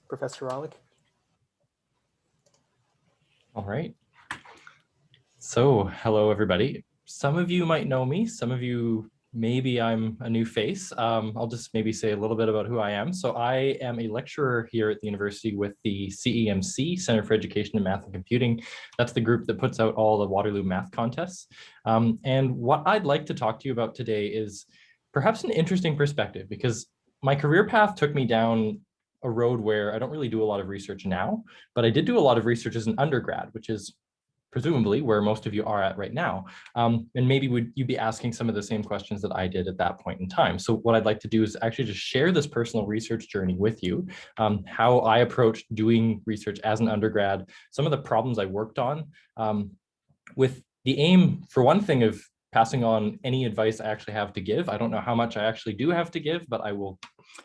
Professor Rollick. All right. So hello, everybody. Some of you might know me. Some of you, maybe I'm a new face. I'll just maybe say a little bit about who I am. So I am a lecturer here at the university with the CEMC, Center for Education in Math and Computing. That's the group that puts out all the Waterloo math contests. And what I'd like to talk to you about today is perhaps an interesting perspective, because my career path took me down a road where I don't really do a lot of research now, but I did do a lot of research as an undergrad, which is presumably where most of you are at right now. And maybe you'd be asking some of the same questions that I did at that point in time. So what I'd like to do is actually just share this personal research journey with you, how I approached doing research as an undergrad, some of the problems I worked on, with the aim, for one thing, of passing on any advice I actually have to give. I don't know how much I actually do have to give, but I will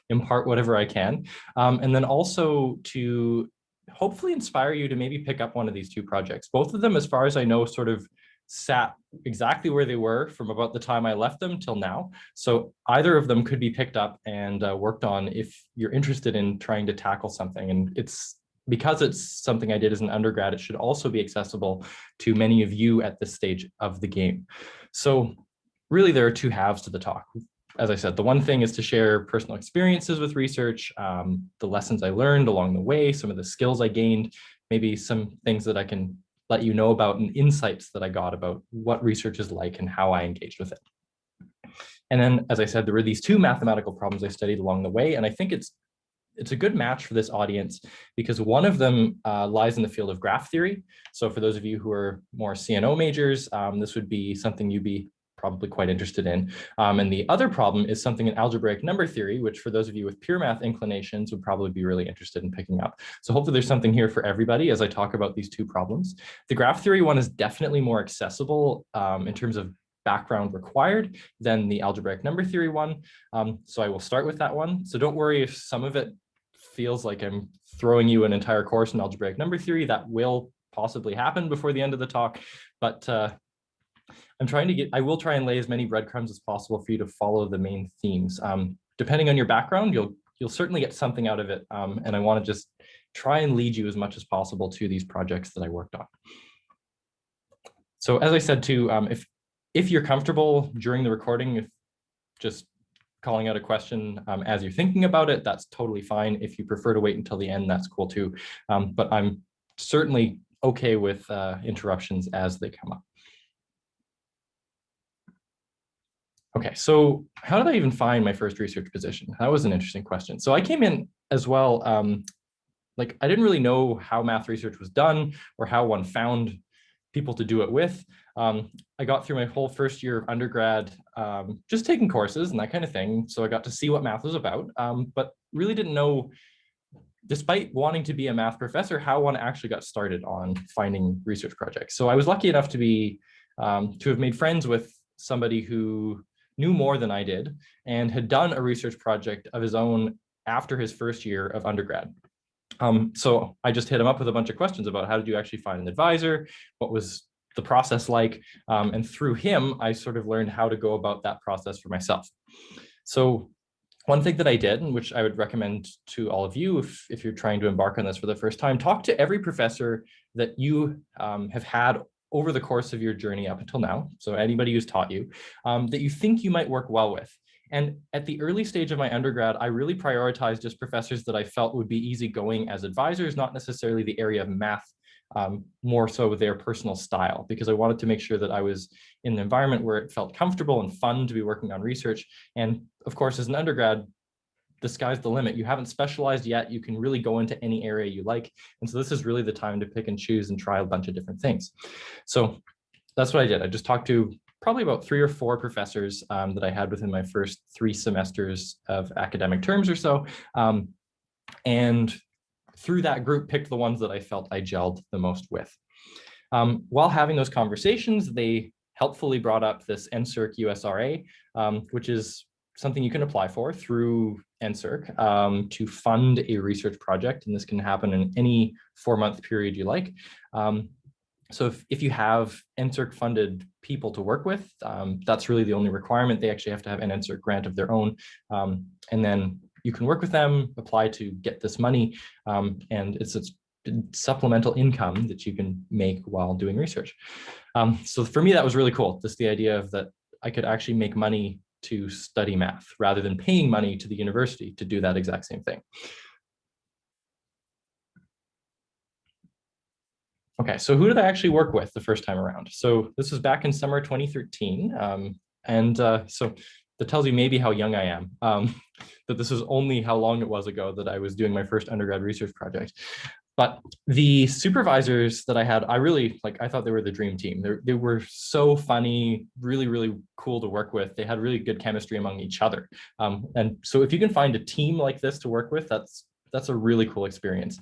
impart whatever I can. And then also to hopefully inspire you to maybe pick up one of these two projects. Both of them, as far as I know, sort of sat exactly where they were from about the time I left them till now. So either of them could be picked up and worked on if you're interested in trying to tackle something. And because it's something I did as an undergrad, it should also be accessible to many of you at this stage of the game. So really, there are two halves to the talk. As I said, the one thing is to share personal experiences with research, the lessons I learned along the way, some of the skills I gained, maybe some things that I can let you know about and insights that I got about what research is like and how I engaged with it. And then, as I said, there were these two mathematical problems I studied along the way, and I think it's a good match for this audience because one of them lies in the field of graph theory. So for those of you who are more CNO majors, this would be something you'd be probably quite interested in. And the other problem is something in algebraic number theory, which for those of you with pure math inclinations would probably be really interested in picking up. So hopefully there's something here for everybody as I talk about these two problems. The graph theory one is definitely more accessible in terms of background required than the algebraic number theory one. So I will start with that one. So don't worry if some of it feels like I'm throwing you an entire course in algebraic number theory. That will possibly happen before the end of the talk, but I will try and lay as many breadcrumbs as possible for you to follow the main themes. Depending on your background, you'll certainly get something out of it, and I want to just try and lead you as much as possible to these projects that I worked on. So as I said too, if you're comfortable during the recording, if just calling out a question as you're thinking about it, that's totally fine. If you prefer to wait until the end, that's cool too. But I'm certainly okay with interruptions as they come up. Okay, so how did I even find my first research position? That was an interesting question. So I came in as well, like I didn't really know how math research was done or how one found people to do it with. I got through my whole first year of undergrad just taking courses and that kind of thing. So I got to see what math was about, but really didn't know, despite wanting to be a math professor, how one actually got started on finding research projects. So I was lucky enough to have made friends with somebody who knew more than I did and had done a research project of his own after his first year of undergrad. So I just hit him up with a bunch of questions about how did you actually find an advisor? What was the process like? And through him, I sort of learned how to go about that process for myself. So one thing that I did, and which I would recommend to all of you if you're trying to embark on this for the first time, talk to every professor that you have had over the course of your journey up until now. So anybody who's taught you, that you think you might work well with. And at the early stage of my undergrad, I really prioritized just professors that I felt would be easygoing as advisors, not necessarily the area of math, more so with their personal style, because I wanted to make sure that I was in an environment where it felt comfortable and fun to be working on research. And of course, as an undergrad, the sky's the limit. You haven't specialized yet. You can really go into any area you like. And so this is really the time to pick and choose and try a bunch of different things. So that's what I did. I just talked to probably about 3 or 4 professors that I had within my first 3 semesters of academic terms or so. And through that group, picked the ones that I felt I gelled the most with. While having those conversations, they helpfully brought up this NSERC USRA, which is something you can apply for through NSERC to fund a research project. And this can happen in any 4-month period you like. So if you have NSERC funded people to work with, that's really the only requirement. They actually have to have an NSERC grant of their own. And then you can work with them, apply to get this money, and it's a supplemental income that you can make while doing research. So for me, that was really cool. Just the idea of that I could actually make money to study math rather than paying money to the university to do that exact same thing. Okay, so who did I actually work with the first time around? So this was back in summer 2013. So that tells you maybe how young I am, that this was only how long it was ago that I was doing my first undergrad research project. But the supervisors that I had, I thought they were the dream team. They were so funny, really, really cool to work with. They had really good chemistry among each other. And so if you can find a team like this to work with, that's a really cool experience.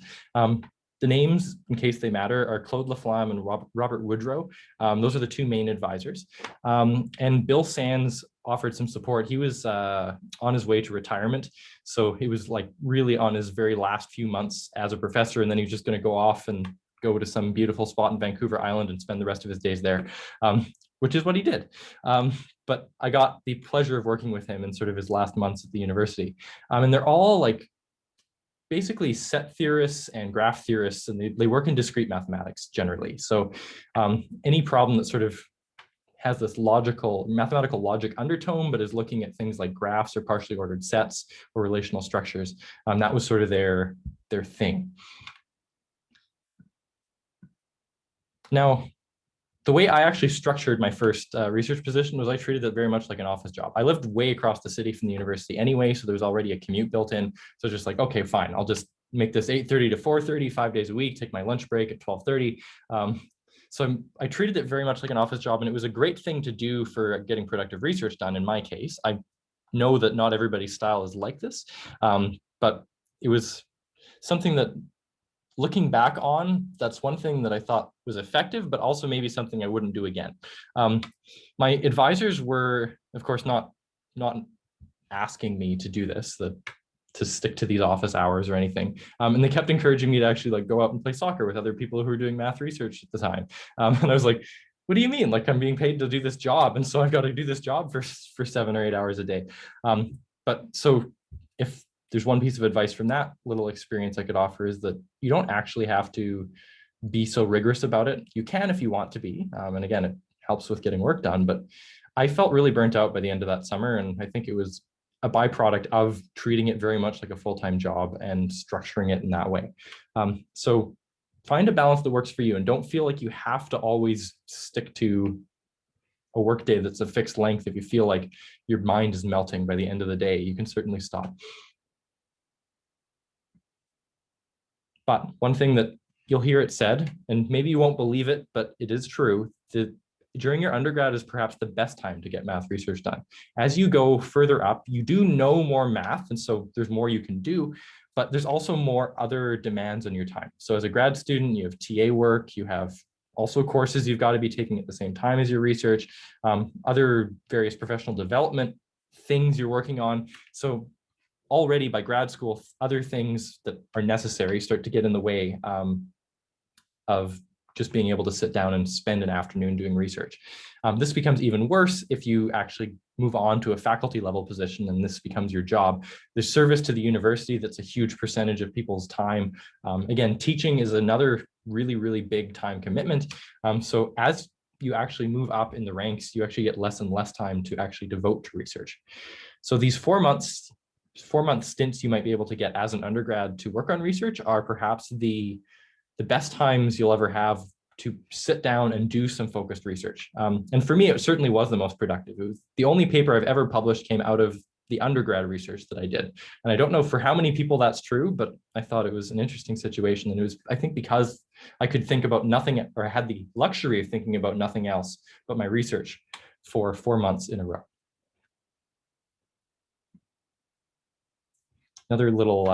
The names, in case they matter, are Claude Laflamme and Robert Woodrow. Those are the two main advisors. And Bill Sands offered some support. He was on his way to retirement. So he was like really on his very last few months as a professor, and then he was just going to go off and go to some beautiful spot in Vancouver Island and spend the rest of his days there, which is what he did. But I got the pleasure of working with him in sort of his last months at the university. And they're all like basically set theorists and graph theorists, and they work in discrete mathematics generally. So any problem that sort of has this mathematical logic undertone, but is looking at things like graphs or partially ordered sets or relational structures, that was sort of their thing. Now, the way I actually structured my first research position was I treated it very much like an office job. I lived way across the city from the university anyway, so there was already a commute built in. So just like, okay, fine, I'll just make this 8:30 to 4:30, 5 days a week, take my lunch break at 12:30. So I treated it very much like an office job, and it was a great thing to do for getting productive research done in my case. I know that not everybody's style is like this, but it was something that, looking back on, that's one thing that I thought was effective, but also maybe something I wouldn't do again. My advisors were, of course, not asking me to do this, to stick to these office hours or anything. And they kept encouraging me to actually like go out and play soccer with other people who were doing math research at the time. And I was like, what do you mean? Like, I'm being paid to do this job, and so I've got to do this job for 7 or 8 hours a day. But so if there's one piece of advice from that little experience I could offer, is that you don't actually have to be so rigorous about it. You can if you want to be. And again, it helps with getting work done. But I felt really burnt out by the end of that summer. And I think it was a byproduct of treating it very much like a full-time job and structuring it in that way. So find a balance that works for you, and don't feel like you have to always stick to a workday that's a fixed length. If you feel like your mind is melting by the end of the day, you can certainly stop. But one thing that you'll hear it said, and maybe you won't believe it, but it is true, that during your undergrad is perhaps the best time to get math research done. As you go further up, you do know more math, and so there's more you can do, but there's also more other demands on your time. So as a grad student, you have TA work, you have also courses you've got to be taking at the same time as your research, other various professional development things you're working on. So already by grad school, other things that are necessary start to get in the way of just being able to sit down and spend an afternoon doing research. This becomes even worse if you actually move on to a faculty level position and this becomes your job. The service to the university, that's a huge percentage of people's time. Again, teaching is another really, really big time commitment. So as you actually move up in the ranks, you actually get less and less time to actually devote to research. So these 4-month stints you might be able to get as an undergrad to work on research are perhaps the best times you'll ever have to sit down and do some focused research. And for me, it certainly was the most productive. It was the only paper I've ever published came out of the undergrad research that I did. And I don't know for how many people that's true, but I thought it was an interesting situation. And it was, I think, because I could think about nothing, or I had the luxury of thinking about nothing else but my research for 4 months in a row. Another little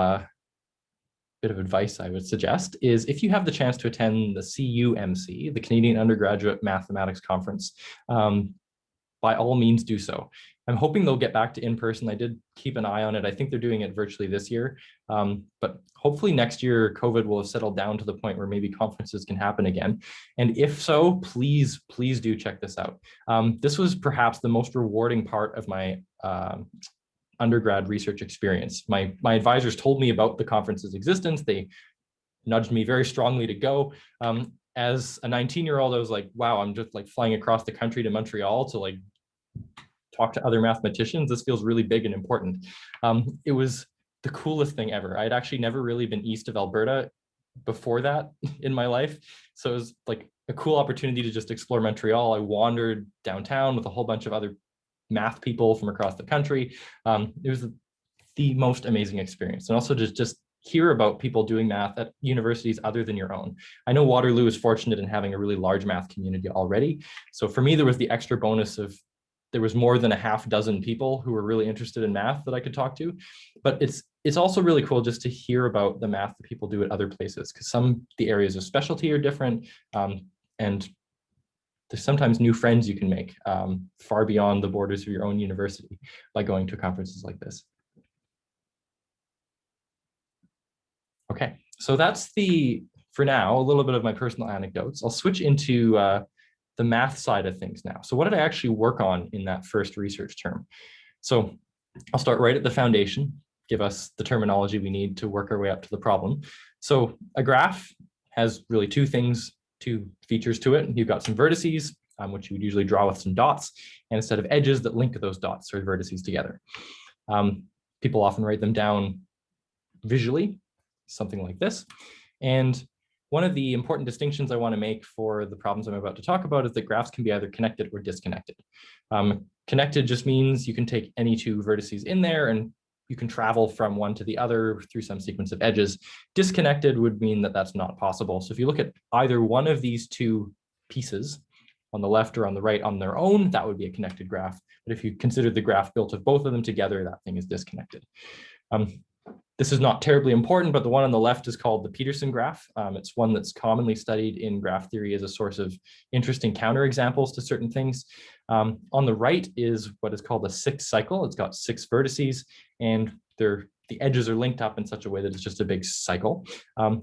bit of advice I would suggest is, if you have the chance to attend the CUMC, the Canadian Undergraduate Mathematics Conference, by all means do so. I'm hoping they'll get back to in-person. I did keep an eye on it. I think they're doing it virtually this year, but hopefully next year COVID will have settled down to the point where maybe conferences can happen again. And if so, please do check this out. This was perhaps the most rewarding part of my undergrad research experience. My advisors told me about the conference's existence. They nudged me very strongly to go. As a 19-year-old, I was like, wow, I'm just like flying across the country to Montreal to like talk to other mathematicians. This feels really big and important. It was the coolest thing ever. I'd actually never really been east of Alberta before that in my life. So it was like a cool opportunity to just explore Montreal. I wandered downtown with a whole bunch of other math people from across the country. It was the most amazing experience. And also just hear about people doing math at universities other than your own. I know Waterloo is fortunate in having a really large math community already. So for me, there was the extra bonus of there was more than a half dozen people who were really interested in math that I could talk to. But it's also really cool just to hear about the math that people do at other places, because the areas of specialty are different, and there's sometimes new friends you can make far beyond the borders of your own university by going to conferences like this. Okay, so that's for now, a little bit of my personal anecdotes. I'll switch into the math side of things now. So what did I actually work on in that first research term? So I'll start right at the foundation, give us the terminology we need to work our way up to the problem. So a graph has really two features to it. You've got some vertices, which you would usually draw with some dots, and a set of edges that link those dots or vertices together. People often write them down visually, something like this. And one of the important distinctions I want to make for the problems I'm about to talk about is that graphs can be either connected or disconnected. Connected just means you can take any two vertices in there and you can travel from one to the other through some sequence of edges. Disconnected would mean that that's not possible. So if you look at either one of these two pieces on the left or on the right on their own, that would be a connected graph. But if you consider the graph built of both of them together, that thing is disconnected. This is not terribly important, but the one on the left is called the Peterson graph. It's one that's commonly studied in graph theory as a source of interesting counterexamples to certain things. On the right is what is called a 6 cycle. It's got 6 vertices, and the edges are linked up in such a way that it's just a big cycle.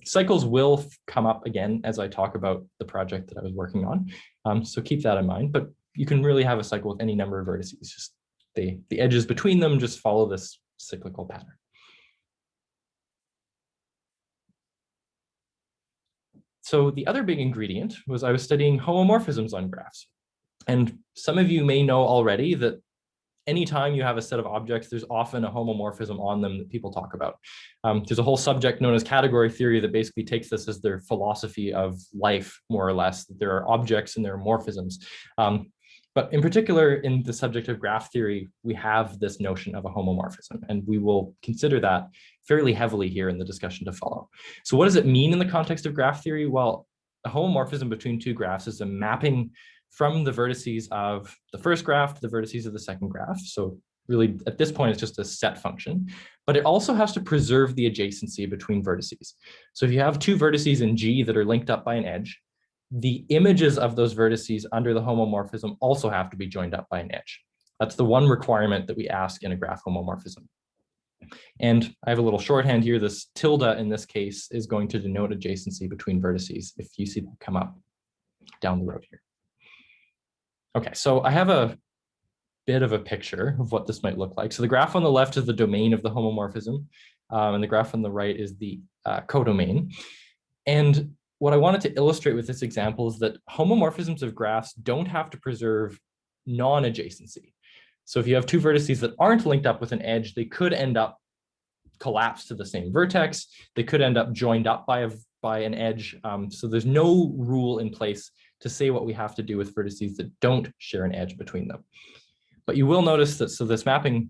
Cycles will come up again as I talk about the project that I was working on. So keep that in mind, but you can really have a cycle with any number of vertices. Just the edges between them just follow this cyclical pattern. So the other big ingredient was I was studying homomorphisms on graphs. And some of you may know already that anytime you have a set of objects, there's often a homomorphism on them that people talk about. There's a whole subject known as category theory that basically takes this as their philosophy of life, more or less, that there are objects and there are morphisms. But in particular, in the subject of graph theory, we have this notion of a homomorphism, and we will consider that fairly heavily here in the discussion to follow. So what does it mean in the context of graph theory? Well, a homomorphism between two graphs is a mapping from the vertices of the first graph to the vertices of the second graph. So really, at this point, it's just a set function, but it also has to preserve the adjacency between vertices. So if you have two vertices in G that are linked up by an edge, the images of those vertices under the homomorphism also have to be joined up by an edge. That's the one requirement that we ask in a graph homomorphism. And I have a little shorthand here. This tilde in this case is going to denote adjacency between vertices, if you see them come up down the road here. Okay, so I have a bit of a picture of what this might look like. So the graph on the left is the domain of the homomorphism, and the graph on the right is the codomain. And what I wanted to illustrate with this example is that homomorphisms of graphs don't have to preserve non-adjacency. So if you have two vertices that aren't linked up with an edge, they could end up collapsed to the same vertex. They could end up joined up by an edge. So there's no rule in place to say what we have to do with vertices that don't share an edge between them. But you will notice that, so this mapping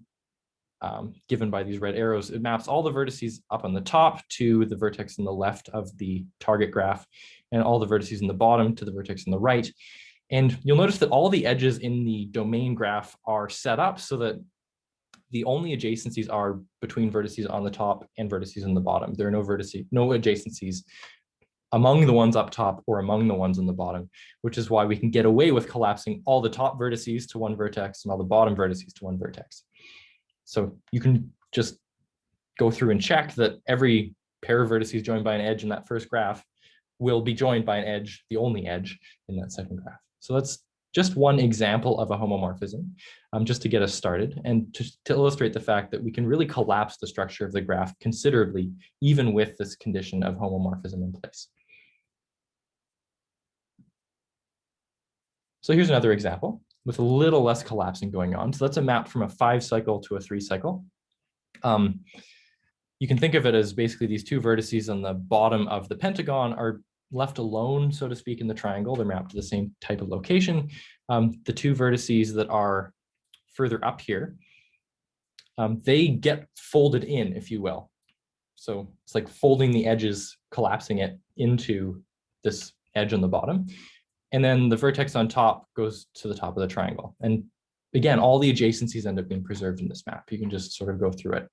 given by these red arrows, it maps all the vertices up on the top to the vertex on the left of the target graph, and all the vertices in the bottom to the vertex on the right. And you'll notice that all the edges in the domain graph are set up so that the only adjacencies are between vertices on the top and vertices on the bottom. There are no adjacencies among the ones up top or among the ones on the bottom, which is why we can get away with collapsing all the top vertices to one vertex and all the bottom vertices to one vertex. So you can just go through and check that every pair of vertices joined by an edge in that first graph will be joined by an edge, the only edge in that second graph. So that's just one example of a homomorphism, just to get us started, and to illustrate the fact that we can really collapse the structure of the graph considerably, even with this condition of homomorphism in place. So here's another example with a little less collapsing going on. So that's a map from a 5-cycle to a 3-cycle. You can think of it as basically these two vertices on the bottom of the pentagon are left alone, so to speak, in the triangle. They're mapped to the same type of location. The two vertices that are further up here, they get folded in, if you will. So it's like folding the edges, collapsing it into this edge on the bottom. And then the vertex on top goes to the top of the triangle. And again, all the adjacencies end up being preserved in this map. You can just sort of go through it.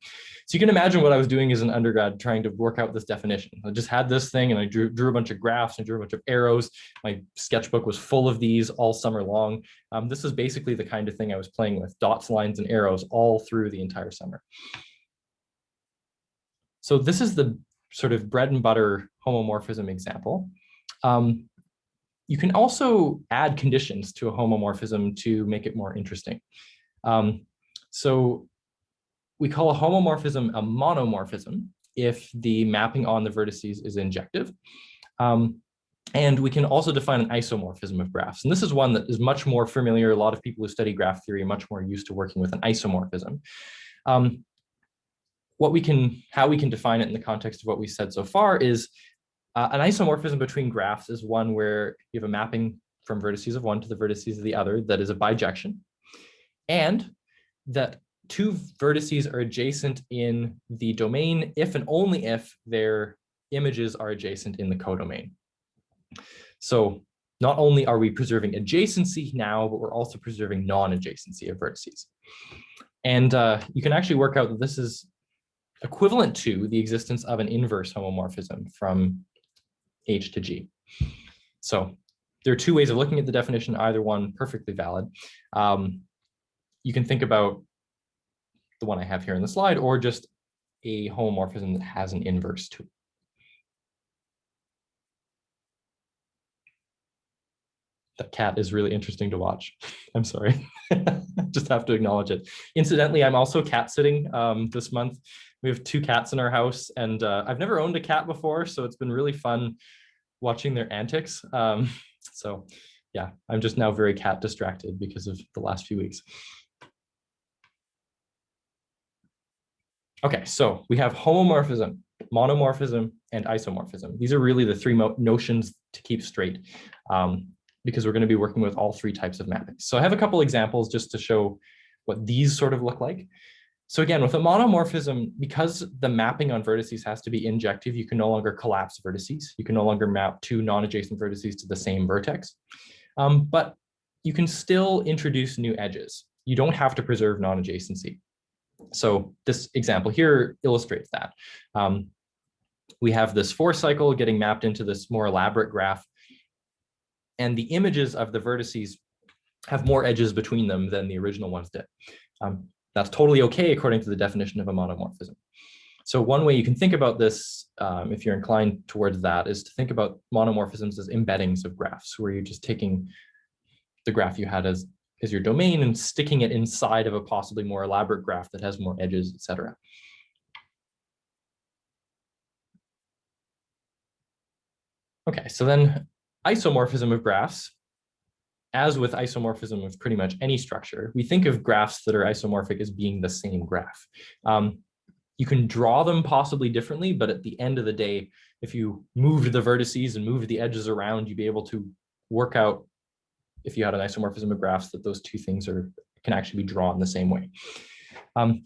So you can imagine what I was doing as an undergrad trying to work out this definition. I just had this thing and I drew a bunch of graphs and drew a bunch of arrows. My sketchbook was full of these all summer long. This is basically the kind of thing I was playing with, dots, lines, and arrows all through the entire summer. So this is the sort of bread and butter homomorphism example. You can also add conditions to a homomorphism to make it more interesting. So we call a homomorphism a monomorphism if the mapping on the vertices is injective. And we can also define an isomorphism of graphs. And this is one that is much more familiar. A lot of people who study graph theory are much more used to working with an isomorphism. How we can define it in the context of what we said so far is an isomorphism between graphs is one where you have a mapping from vertices of one to the vertices of the other that is a bijection, and that two vertices are adjacent in the domain if and only if their images are adjacent in the codomain. So not only are we preserving adjacency now, but we're also preserving non-adjacency of vertices. And you can actually work out that this is equivalent to the existence of an inverse homomorphism from H to G. So there are two ways of looking at the definition, either one perfectly valid. You can think about the one I have here in the slide, or just a homomorphism that has an inverse to it. That cat is really interesting to watch. I'm sorry, just have to acknowledge it. Incidentally, I'm also cat sitting this month. We have 2 cats in our house, and I've never owned a cat before, so it's been really fun watching their antics. So yeah, I'm just now very cat distracted because of the last few weeks. Okay, so we have homomorphism, monomorphism, and isomorphism. These are really the 3 notions to keep straight, because we're going to be working with all 3 types of mapping. So I have a couple examples just to show what these sort of look like. So again, with a monomorphism, because the mapping on vertices has to be injective, you can no longer collapse vertices. You can no longer map 2 non-adjacent vertices to the same vertex. But you can still introduce new edges. You don't have to preserve non-adjacency. So this example here illustrates that. We have this 4-cycle getting mapped into this more elaborate graph, and the images of the vertices have more edges between them than the original ones did. That's totally okay according to the definition of a monomorphism. So one way you can think about this, if you're inclined towards that, is to think about monomorphisms as embeddings of graphs, where you're just taking the graph you had as your domain and sticking it inside of a possibly more elaborate graph that has more edges, etc. Okay, so then isomorphism of graphs. As with isomorphism of pretty much any structure, we think of graphs that are isomorphic as being the same graph. You can draw them possibly differently, but at the end of the day, if you moved the vertices and moved the edges around, you'd be able to work out, if you had an isomorphism of graphs, that those 2 things can actually be drawn the same way.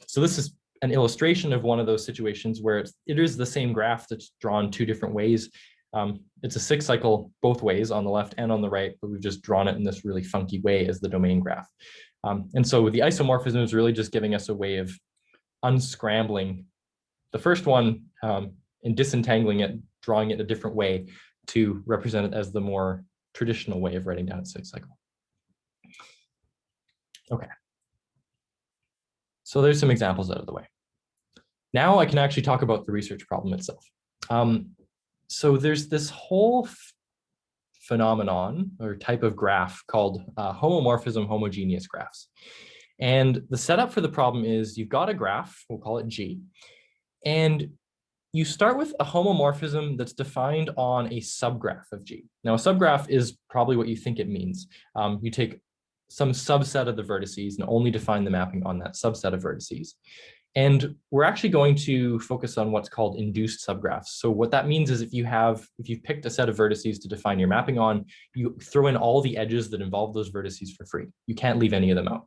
So this is an illustration of one of those situations where it is the same graph that's drawn 2 different ways. It's a 6-cycle both ways on the left and on the right, but we've just drawn it in this really funky way as the domain graph. And so the isomorphism is really just giving us a way of unscrambling the first one and disentangling it, drawing it a different way to represent it as the more traditional way of writing down a 6-cycle. Okay. So there's some examples out of the way. Now I can actually talk about the research problem itself. So there's this whole phenomenon or type of graph called homomorphism-homogeneous graphs. And the setup for the problem is you've got a graph, we'll call it G, and you start with a homomorphism that's defined on a subgraph of G. Now, a subgraph is probably what you think it means. You take some subset of the vertices and only define the mapping on that subset of vertices. And we're actually going to focus on what's called induced subgraphs. So what that means is if you've picked a set of vertices to define your mapping on, you throw in all the edges that involve those vertices for free. You can't leave any of them out.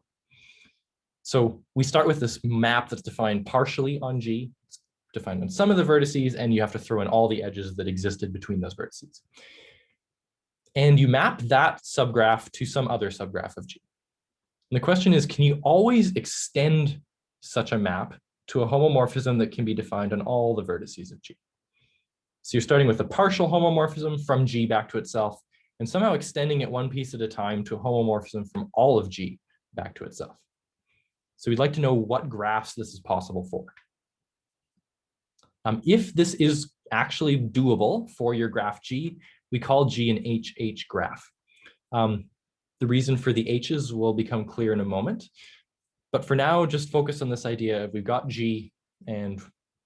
So we start with this map that's defined partially on G, it's defined on some of the vertices, and you have to throw in all the edges that existed between those vertices. And you map that subgraph to some other subgraph of G. And the question is, can you always extend such a map to a homomorphism that can be defined on all the vertices of G? So you're starting with a partial homomorphism from G back to itself, and somehow extending it one piece at a time to a homomorphism from all of G back to itself. So we'd like to know what graphs this is possible for. If this is actually doable for your graph G, we call G an HH graph. The reason for the H's will become clear in a moment. But for now, just focus on this idea of we've got G, and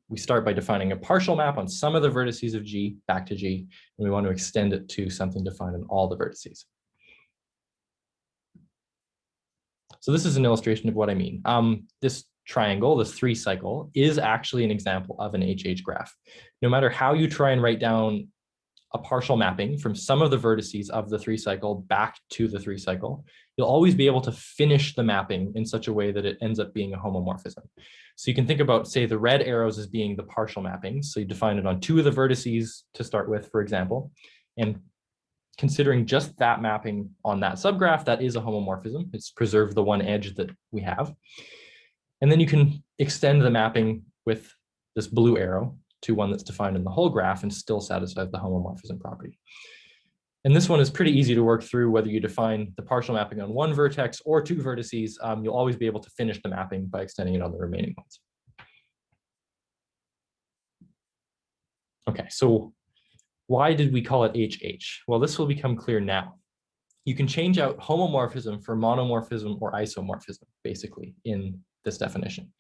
we start by defining a partial map on some of the vertices of G back to G, and we want to extend it to something defined on all the vertices. So this is an illustration of what I mean. This triangle, this 3-cycle, is actually an example of an HH graph. No matter how you try and write down a partial mapping from some of the vertices of the 3-cycle back to the 3-cycle, you'll always be able to finish the mapping in such a way that it ends up being a homomorphism. So you can think about, say, the red arrows as being the partial mapping. So you define it on 2 of the vertices to start with, for example, and considering just that mapping on that subgraph, that is a homomorphism. It's preserved the one edge that we have. And then you can extend the mapping with this blue arrow to one that's defined in the whole graph and still satisfies the homomorphism property. And this one is pretty easy to work through, whether you define the partial mapping on 1 vertex or 2 vertices, you'll always be able to finish the mapping by extending it on the remaining ones. Okay, so why did we call it HH? Well, this will become clear now. You can change out homomorphism for monomorphism or isomorphism, basically, in this definition.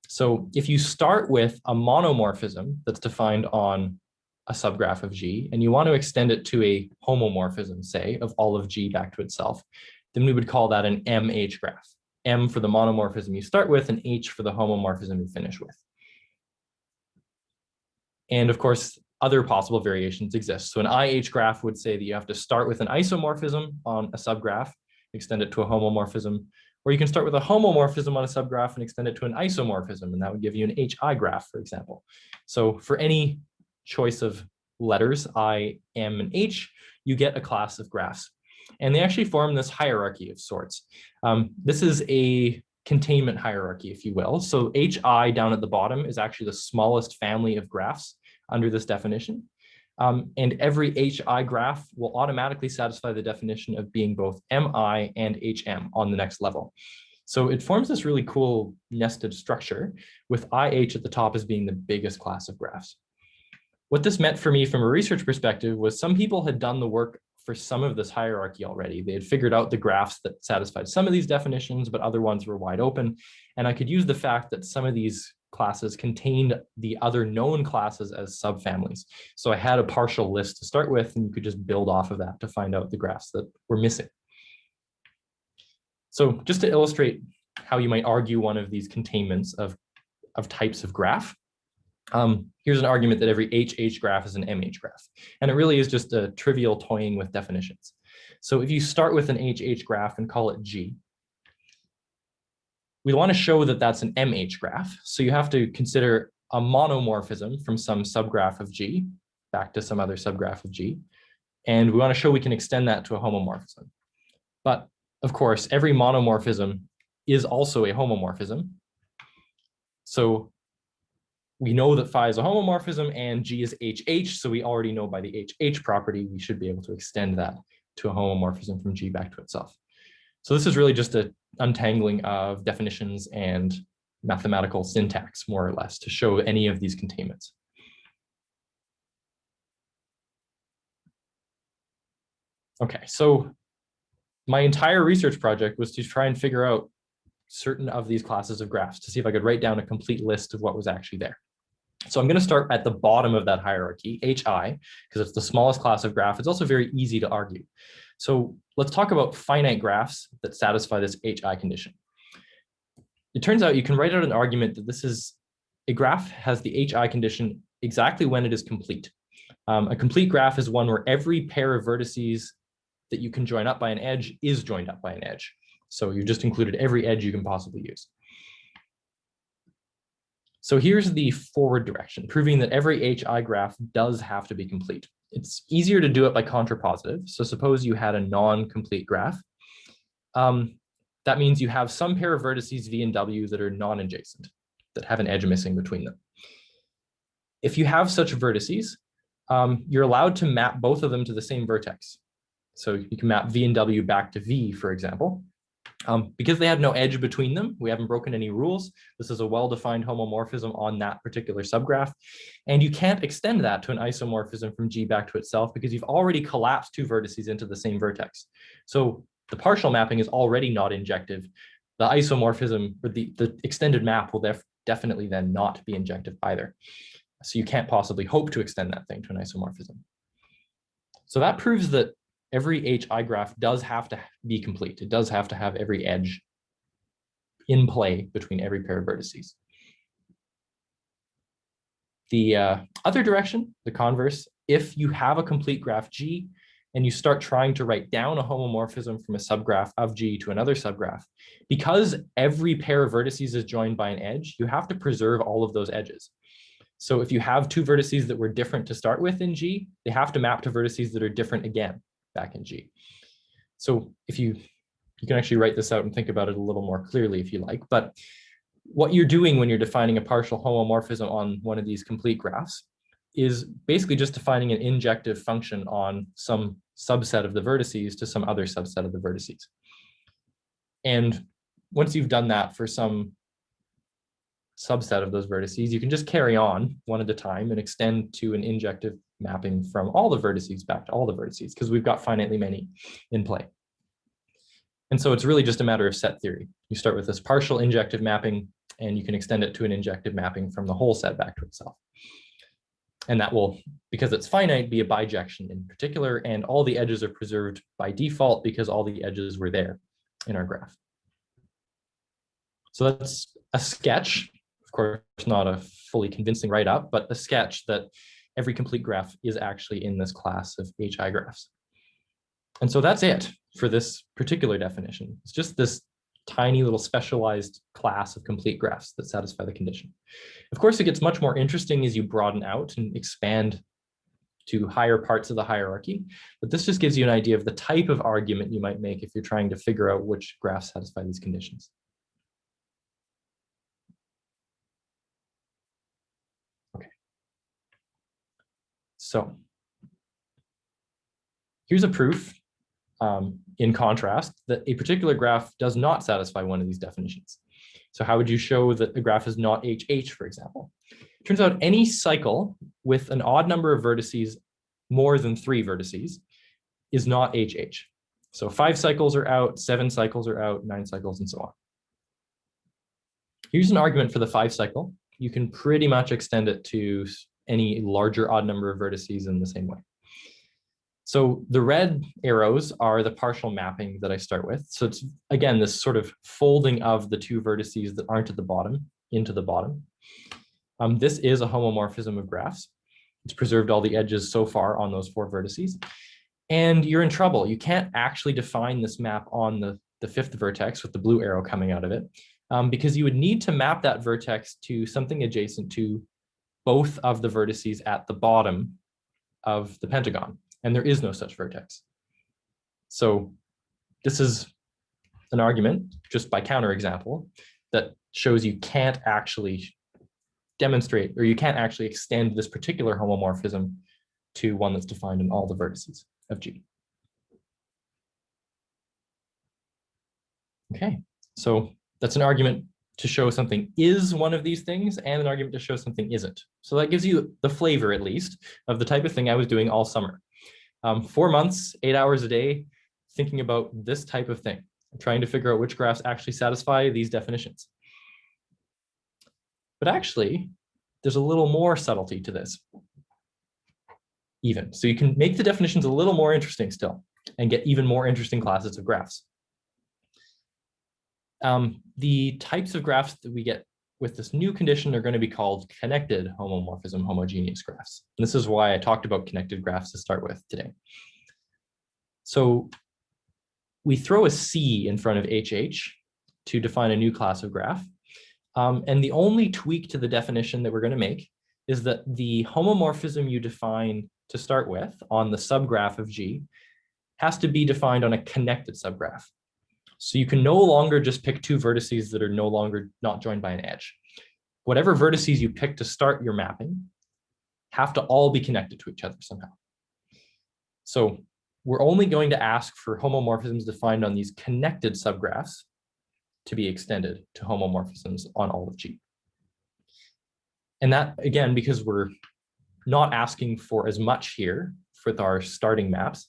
So if you start with a monomorphism that's defined on a subgraph of G, and you want to extend it to a homomorphism, say, of all of G back to itself, then we would call that an MH graph. M for the monomorphism you start with, and H for the homomorphism you finish with. And of course, other possible variations exist. So an IH graph would say that you have to start with an isomorphism on a subgraph, extend it to a homomorphism, or you can start with a homomorphism on a subgraph and extend it to an isomorphism, and that would give you an HI graph, for example. So for any choice of letters, I, M, and H, you get a class of graphs. And they actually form this hierarchy of sorts. This is a containment hierarchy, if you will. So HI down at the bottom is actually the smallest family of graphs under this definition. And every HI graph will automatically satisfy the definition of being both MI and HM on the next level. So it forms this really cool nested structure with IH at the top as being the biggest class of graphs. What this meant for me from a research perspective was some people had done the work for some of this hierarchy already. They had figured out the graphs that satisfied some of these definitions, but other ones were wide open. And I could use the fact that some of these classes contained the other known classes as subfamilies. So I had a partial list to start with, and you could just build off of that to find out the graphs that were missing. So just to illustrate how you might argue one of these containments of types of graph, here's an argument that every HH graph is an MH graph. And it really is just a trivial toying with definitions. So if you start with an HH graph and call it G, we want to show that that's an MH graph. So you have to consider a monomorphism from some subgraph of G back to some other subgraph of G. And we want to show we can extend that to a homomorphism. But of course, every monomorphism is also a homomorphism. So we know that phi is a homomorphism and G is HH. So we already know by the HH property, we should be able to extend that to a homomorphism from G back to itself. So this is really just an untangling of definitions and mathematical syntax, more or less, to show any of these containments. Okay, so my entire research project was to try and figure out certain of these classes of graphs to see if I could write down a complete list of what was actually there. So I'm going to start at the bottom of that hierarchy, HI, because it's the smallest class of graph. It's also very easy to argue. So let's talk about finite graphs that satisfy this HI condition. It turns out you can write out an argument that this is a graph has the HI condition exactly when it is complete. A complete graph is one where every pair of vertices that you can join up by an edge is joined up by an edge. So you've just included every edge you can possibly use. So here's the forward direction, proving that every HI graph does have to be complete. It's easier to do it by contrapositive. So suppose you had a non-complete graph. That means you have some pair of vertices V and W that are non-adjacent, that have an edge missing between them. If you have such vertices, you're allowed to map both of them to the same vertex. So you can map V and W back to V, for example. Because they had no edge between them, we haven't broken any rules. This is a well-defined homomorphism on that particular subgraph. And you can't extend that to an isomorphism from G back to itself because you've already collapsed two vertices into the same vertex. So the partial mapping is already not injective. The isomorphism, or the extended map, will definitely then not be injective either. So you can't possibly hope to extend that thing to an isomorphism. So that proves that every HI graph does have to be complete. It does have to have every edge in play between every pair of vertices. The other direction, the converse, if you have a complete graph G and you start trying to write down a homomorphism from a subgraph of G to another subgraph, because every pair of vertices is joined by an edge, you have to preserve all of those edges. So if you have two vertices that were different to start with in G, they have to map to vertices that are different again back in G. So if you can actually write this out and think about it a little more clearly if you like, but what you're doing when you're defining a partial homomorphism on one of these complete graphs is basically just defining an injective function on some subset of the vertices to some other subset of the vertices. And once you've done that for some subset of those vertices, you can just carry on one at a time and extend to an injective mapping from all the vertices back to all the vertices, because we've got finitely many in play. And so it's really just a matter of set theory. You start with this partial injective mapping, and you can extend it to an injective mapping from the whole set back to itself. And that will, because it's finite, be a bijection in particular, and all the edges are preserved by default because all the edges were there in our graph. So that's a sketch, of course, not a fully convincing write-up, but a sketch that every complete graph is actually in this class of HI graphs. And so that's it for this particular definition. It's just this tiny little specialized class of complete graphs that satisfy the condition. Of course, it gets much more interesting as you broaden out and expand to higher parts of the hierarchy, but this just gives you an idea of the type of argument you might make if you're trying to figure out which graphs satisfy these conditions. Okay. So here's a proof in contrast that a particular graph does not satisfy one of these definitions. So how would you show that a graph is not HH, for example? It turns out any cycle with an odd number of vertices, more than 3 vertices, is not HH. So 5 cycles are out, 7 cycles are out, 9 cycles, and so on. Here's an argument for the 5 cycle. You can pretty much extend it to any larger odd number of vertices in the same way. So the red arrows are the partial mapping that I start with. So it's, again, this sort of folding of the 2 vertices that aren't at the bottom into the bottom. This is a homomorphism of graphs. It's preserved all the edges so far on those 4 vertices. And you're in trouble. You can't actually define this map on the 5th vertex with the blue arrow coming out of it, because you would need to map that vertex to something adjacent to both of the vertices at the bottom of the pentagon. And there is no such vertex. So this is an argument, just by counterexample, that shows you can't actually demonstrate, or you can't actually extend this particular homomorphism to one that's defined in all the vertices of G. Okay, so that's an argument to show something is one of these things and an argument to show something isn't. So that gives you the flavor, at least, of the type of thing I was doing all summer. 4 months, 8 hours a day, thinking about this type of thing, trying to figure out which graphs actually satisfy these definitions. But actually, there's a little more subtlety to this, even. So you can make the definitions a little more interesting still and get even more interesting classes of graphs. The types of graphs that we get with this new condition are going to be called connected homomorphism-homogeneous graphs. And this is why I talked about connected graphs to start with today. So we throw a C in front of HH to define a new class of graph. And the only tweak to the definition that we're going to make is that the homomorphism you define to start with on the subgraph of G has to be defined on a connected subgraph. So you can no longer just pick two vertices that are no longer not joined by an edge. Whatever vertices you pick to start your mapping have to all be connected to each other somehow. So we're only going to ask for homomorphisms defined on these connected subgraphs to be extended to homomorphisms on all of G. And that, again, because we're not asking for as much here with our starting maps,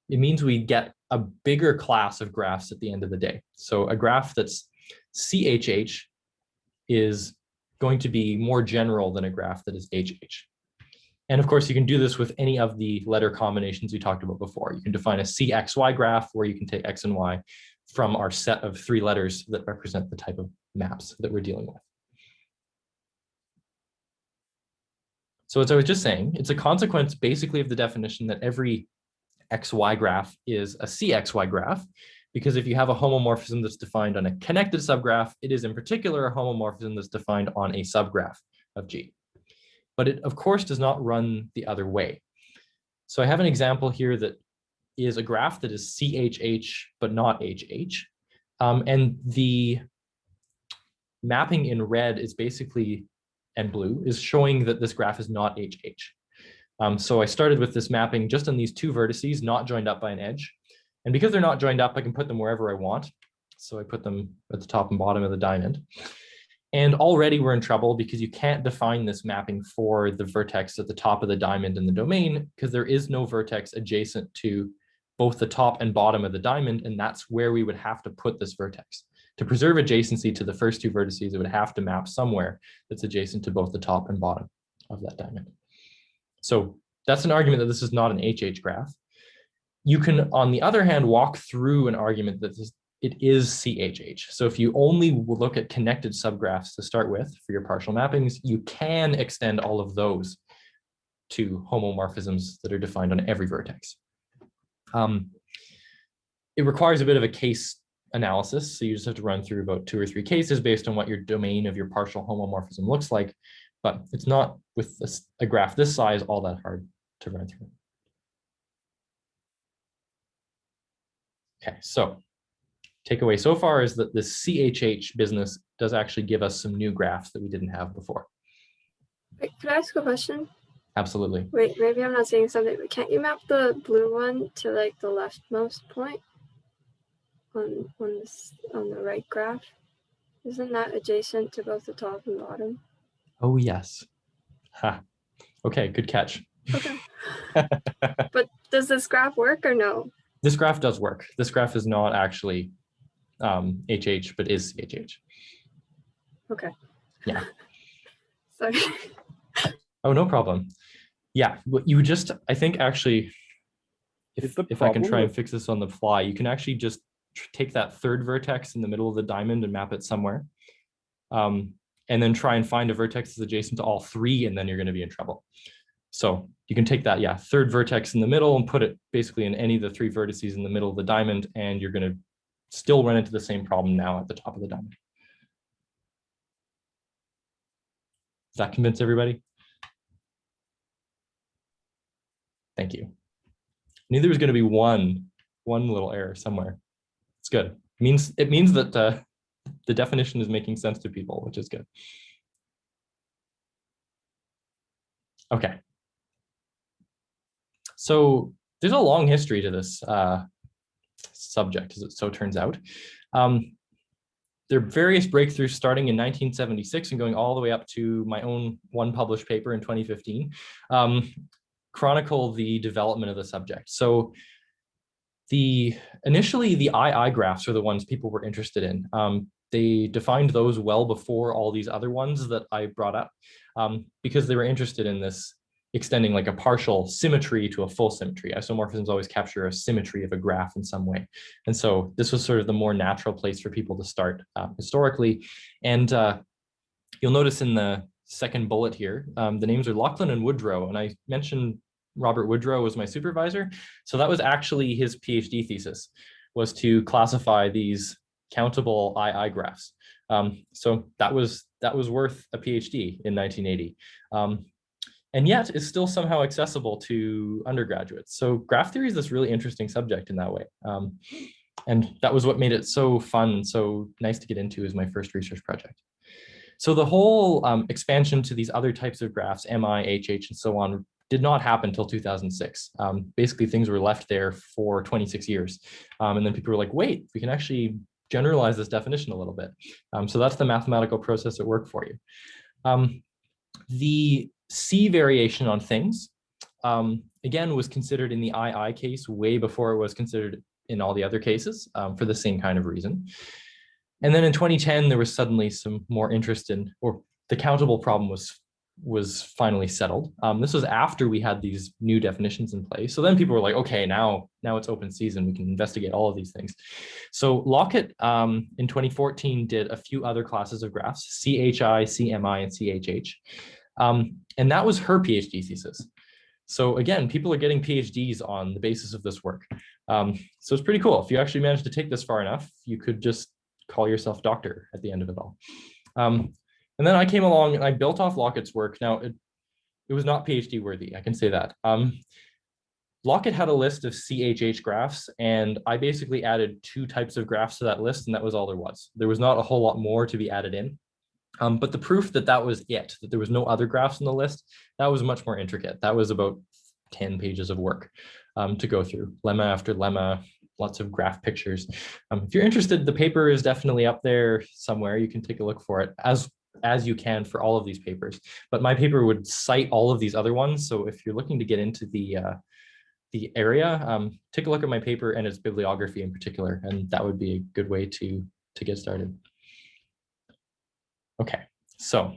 it means we get a bigger class of graphs at the end of the day. So a graph that's CHH is going to be more general than a graph that is HH. And of course, you can do this with any of the letter combinations we talked about before. You can define a CXY graph where you can take X and Y from our set of 3 letters that represent the type of maps that we're dealing with. So as I was just saying, it's a consequence basically of the definition that every XY graph is a CXY graph, because if you have a homomorphism that's defined on a connected subgraph, it is in particular a homomorphism that's defined on a subgraph of G. But it, of course, does not run the other way. So I have an example here that is a graph that is CHH, but not HH. And the mapping in red is basically, and blue, is showing that this graph is not HH. So I started with this mapping just on these 2 vertices, not joined up by an edge. And because they're not joined up, I can put them wherever I want. So I put them at the top and bottom of the diamond. And already we're in trouble because you can't define this mapping for the vertex at the top of the diamond in the domain, because there is no vertex adjacent to both the top and bottom of the diamond. And that's where we would have to put this vertex. To preserve adjacency to the first 2 vertices, it would have to map somewhere that's adjacent to both the top and bottom of that diamond. So that's an argument that this is not an HH graph. You can, on the other hand, walk through an argument that it is CHH. So if you only look at connected subgraphs to start with for your partial mappings, you can extend all of those to homomorphisms that are defined on every vertex. It requires a bit of a case analysis. So you just have to run through about 2 or 3 cases based on what your domain of your partial homomorphism looks like. But it's not, with a graph this size, all that hard to run through. Okay, so takeaway so far is that the CHH business does actually give us some new graphs that we didn't have before. Wait, could I ask a question? Absolutely. Wait, maybe I'm not saying something, but can't you map the blue one to like the leftmost point on the right graph? Isn't that adjacent to both the top and bottom? Oh, yes. Ha. Okay, good catch. Okay. But does this graph work or no? This graph does work. This graph is not actually HH, but is CHH. Okay. Yeah. Sorry. Oh, no problem. Yeah, you just, I think actually, if I can try and fix this on the fly, you can actually just take that 3rd vertex in the middle of the diamond and map it somewhere. And then try and find a vertex that's adjacent to all 3, and then you're going to be in trouble. So you can take that, 3rd vertex in the middle and put it basically in any of the 3 vertices in the middle of the diamond, and you're going to still run into the same problem now at the top of the diamond. Does that convince everybody? Thank you. I knew there was going to be one little error somewhere. It's good. It means that the definition is making sense to people, which is good. Okay. So there's a long history to this subject, as it so turns out. There are various breakthroughs starting in 1976 and going all the way up to my own one published paper in 2015. chronicle the development of the subject. So initially the II graphs are the ones people were interested in. They defined those well before all these other ones that I brought up, because they were interested in this extending like a partial symmetry to a full symmetry. Isomorphisms always capture a symmetry of a graph in some way. And so this was sort of the more natural place for people to start historically. And you'll notice in the second bullet here, the names are Lachlan and Woodrow. And I mentioned Robert Woodrow was my supervisor. So that was actually his PhD thesis, was to classify these countable II graphs. So that was worth a PhD in 1980. And yet is still somehow accessible to undergraduates. So graph theory is this really interesting subject in that way. And that was what made it so fun and so nice to get into as my first research project. So the whole expansion to these other types of graphs, MI, HH, and so on, did not happen until 2006. Basically, things were left there for 26 years. And then people were like, wait, we can actually generalize this definition a little bit. So that's the mathematical process at work for you. The C variation on things, again, was considered in the II case way before it was considered in all the other cases for the same kind of reason. And then in 2010, there was suddenly some more interest in, or the countable problem was finally settled. This was after we had these new definitions in place. So then people were like, okay, now it's open season. We can investigate all of these things. So Lockett in 2014 did a few other classes of graphs, CHI, CMI, and CHH. And that was her PhD thesis. So again, people are getting PhDs on the basis of this work. So it's pretty cool. If you actually manage to take this far enough, you could just call yourself doctor at the end of it all. And then I came along and I built off Lockett's work. Now, it was not PhD worthy, I can say that. Lockett had a list of CHH graphs, and I basically added 2 types of graphs to that list, and that was all there was. There was not a whole lot more to be added in. But the proof that that was it, that there was no other graphs on the list, that was much more intricate. That was about 10 pages of work to go through, lemma after lemma, lots of graph pictures. If you're interested, the paper is definitely up there somewhere. You can take a look for it, as you can for all of these papers. But my paper would cite all of these other ones. So if you're looking to get into the area, take a look at my paper and its bibliography in particular, and that would be a good way to get started. Okay, so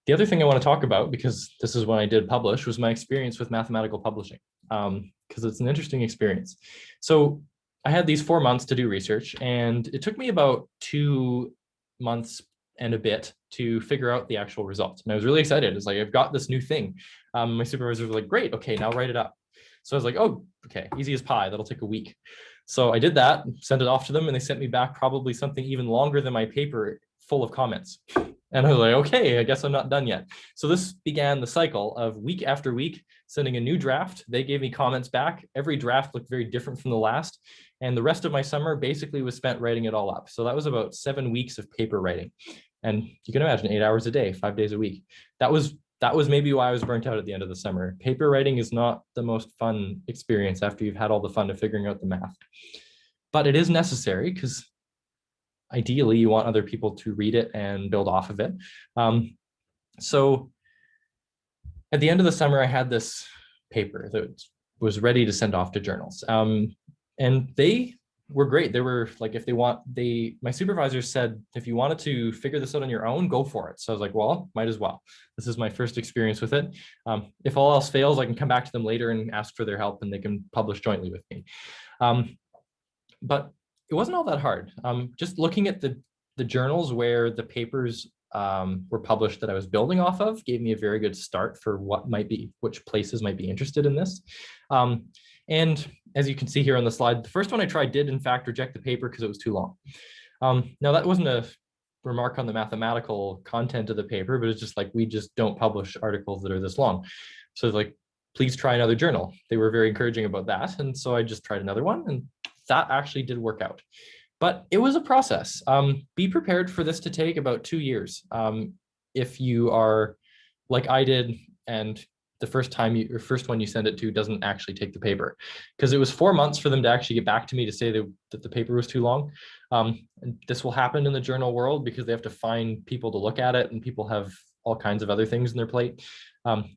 the other thing I want to talk about, because this is when I did publish, was my experience with mathematical publishing, because it's an interesting experience. So I had these 4 months to do research, and it took me about 2 months and a bit to figure out the actual results. And I was really excited. It's like, I've got this new thing. My supervisors were like, great, okay, now write it up. So I was like, oh, okay, easy as pie, that'll take a week. So I did that, sent it off to them, and they sent me back probably something even longer than my paper, full of comments. And I was like, okay, I guess I'm not done yet. So this began the cycle of week after week, sending a new draft. They gave me comments back. Every draft looked very different from the last. And the rest of my summer basically was spent writing it all up. So that was about 7 weeks of paper writing. And you can imagine 8 hours a day, 5 days a week. That was maybe why I was burnt out at the end of the summer. Paper writing is not the most fun experience after you've had all the fun of figuring out the math. But it is necessary because ideally you want other people to read it and build off of it. So at the end of the summer, I had this paper that was ready to send off to journals. And they were great. They were like, my supervisor said, if you wanted to figure this out on your own, go for it. So I was like, well, might as well. This is my first experience with it. If all else fails, I can come back to them later and ask for their help, and they can publish jointly with me. But it wasn't all that hard. Just looking at the journals where the papers were published that I was building off of gave me a very good start for which places might be interested in this. And as you can see here on the slide, the first one I tried did in fact reject the paper because it was too long. Now that wasn't a remark on the mathematical content of the paper, but it's just like, we just don't publish articles that are this long. So like, please try another journal. They were very encouraging about that. And so I just tried another one, and that actually did work out. But it was a process. Be prepared for this to take about 2 years. If you are like I did, and the first one you send it to doesn't actually take the paper, because it was 4 months for them to actually get back to me to say that the paper was too long. And this will happen in the journal world because they have to find people to look at it, and people have all kinds of other things in their plate.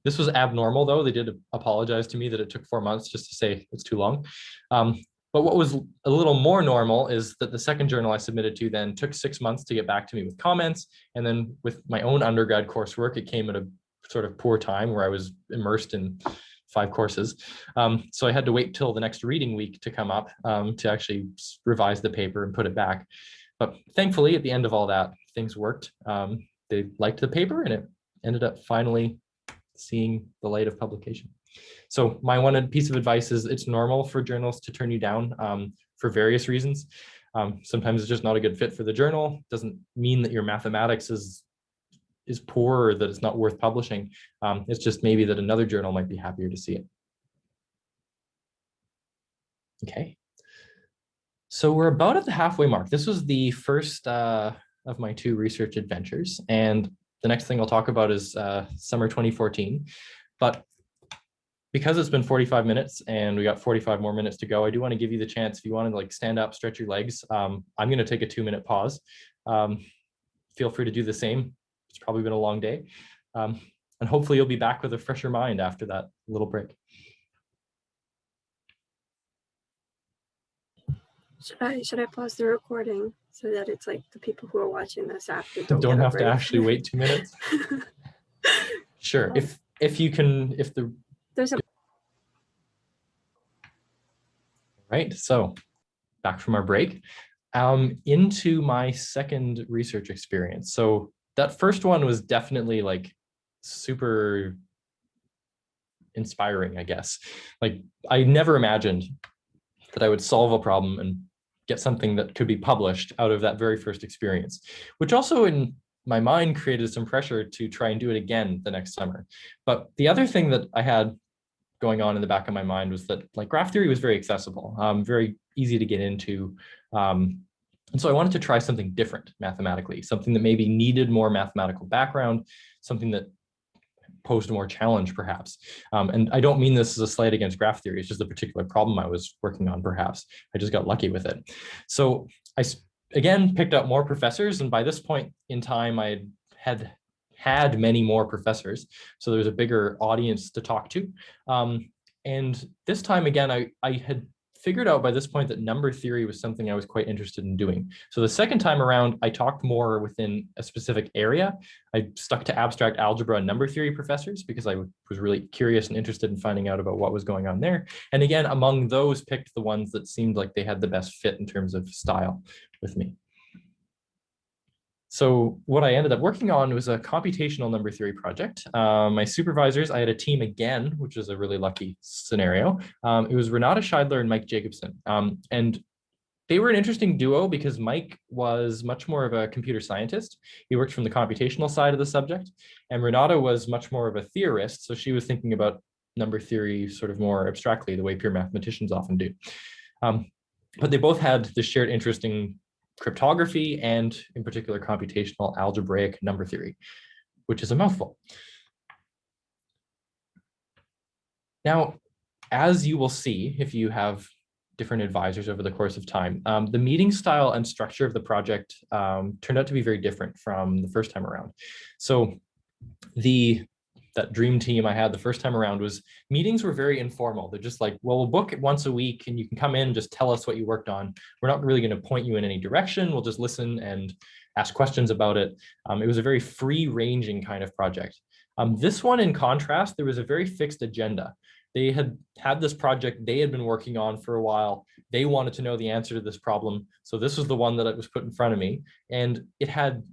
This was abnormal though. They did apologize to me that it took 4 months just to say it's too long. But what was a little more normal is that the second journal I submitted to then took 6 months to get back to me with comments. And then with my own undergrad coursework, it came at a sort of poor time where I was immersed in 5 courses. So I had to wait till the next reading week to come up to actually revise the paper and put it back. But thankfully, at the end of all that, things worked. They liked the paper and it ended up finally seeing the light of publication. So my one piece of advice is it's normal for journals to turn you down for various reasons. Sometimes it's just not a good fit for the journal. Doesn't mean that your mathematics is poor or that it's not worth publishing. It's just maybe that another journal might be happier to see it. Okay. So we're about at the halfway mark. This was the first of my 2 research adventures. And the next thing I'll talk about is summer 2014. But because it's been 45 minutes and we got 45 more minutes to go, I do want to give you the chance, if you want to like stand up, stretch your legs. I'm going to take a 2-minute pause. Feel free to do the same. It's probably been a long day. And hopefully you'll be back with a fresher mind after that little break. Should I pause the recording so that it's like the people who are watching this after don't have to actually wait 2 minutes? Sure. If you can, there's a right. So back from our break, into my second research experience. So that first one was definitely like super inspiring, I guess. Like I never imagined that I would solve a problem and get something that could be published out of that very first experience, which also in my mind created some pressure to try and do it again the next summer. But the other thing that I had going on in the back of my mind was that like graph theory was very accessible, very easy to get into. And so I wanted to try something different mathematically, something that maybe needed more mathematical background, something that posed more challenge perhaps. And I don't mean this as a slight against graph theory, it's just a particular problem I was working on perhaps. I just got lucky with it. So I again picked up more professors, and by this point in time I had many more professors, so there was a bigger audience to talk to. And this time again, I had figured out by this point that number theory was something I was quite interested in doing. So the second time around, I talked more within a specific area. I stuck to abstract algebra and number theory professors because I was really curious and interested in finding out about what was going on there. And again, among those, picked the ones that seemed like they had the best fit in terms of style with me. So what I ended up working on was a computational number theory project. My supervisors, I had a team again, which is a really lucky scenario. It was Renata Scheidler and Mike Jacobson. And they were an interesting duo because Mike was much more of a computer scientist. He worked from the computational side of the subject. And Renata was much more of a theorist. So she was thinking about number theory sort of more abstractly, the way pure mathematicians often do. But they both had this shared interest in cryptography and in particular computational algebraic number theory, which is a mouthful. Now, as you will see, if you have different advisors over the course of time, the meeting style and structure of the project turned out to be very different from the first time around. So that dream team I had the first time around was meetings were very informal. They're just like, well, we'll book it once a week and you can come in and just tell us what you worked on. We're not really going to point you in any direction. We'll just listen and ask questions about it. It was a very free ranging kind of project. This one, in contrast, there was a very fixed agenda. They had this project they had been working on for a while. They wanted to know the answer to this problem. So this was the one that was put in front of me. And it had,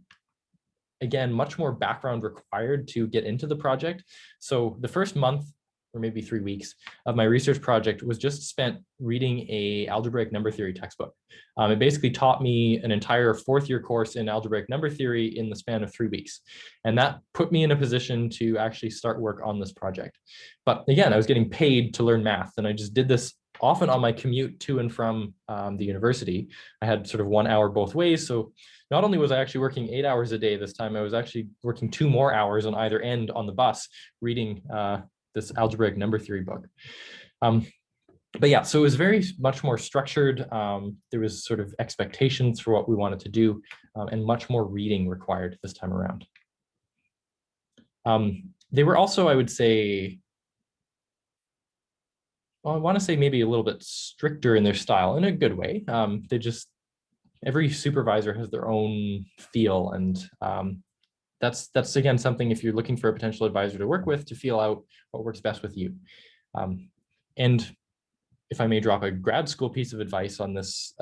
again, much more background required to get into the project. So the first month, or maybe 3 weeks, of my research project was just spent reading a algebraic number theory textbook. It basically taught me an entire 4th-year course in algebraic number theory in the span of 3 weeks. And that put me in a position to actually start work on this project. But again, I was getting paid to learn math, and I just did this often on my commute to and from the university. I had sort of 1 hour both ways. So not only was I actually working 8 hours a day this time, I was actually working 2 more hours on either end on the bus reading this algebraic number theory book. But yeah, so it was very much more structured. There was sort of expectations for what we wanted to do, and much more reading required this time around. They were also, I would say, well, I want to say maybe a little bit stricter in their style in a good way. Every supervisor has their own feel, and that's again something, if you're looking for a potential advisor to work with, to feel out what works best with you. And if I may drop a grad school piece of advice on this,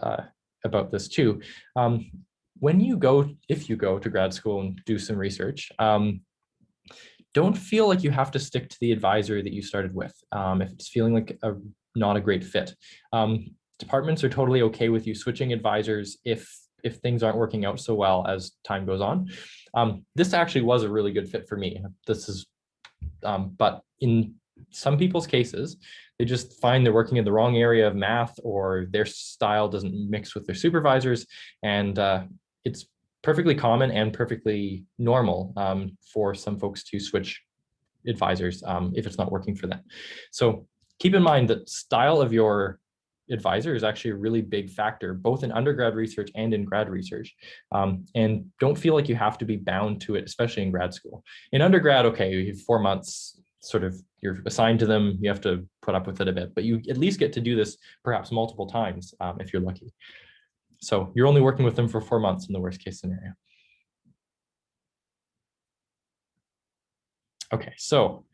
about this too, if you go to grad school and do some research, don't feel like you have to stick to the advisor that you started with if it's feeling like not a great fit. Departments are totally okay with you switching advisors if things aren't working out so well as time goes on. This actually was a really good fit for me. But in some people's cases, they just find they're working in the wrong area of math, or their style doesn't mix with their supervisors, and it's perfectly common and perfectly normal for some folks to switch advisors if it's not working for them. So keep in mind that style of your advisor is actually a really big factor, both in undergrad research and in grad research. And don't feel like you have to be bound to it, especially in grad school. In undergrad, okay, you have 4 months, sort of, you're assigned to them, you have to put up with it a bit, but you at least get to do this perhaps multiple times if you're lucky. So you're only working with them for 4 months in the worst case scenario. Okay, so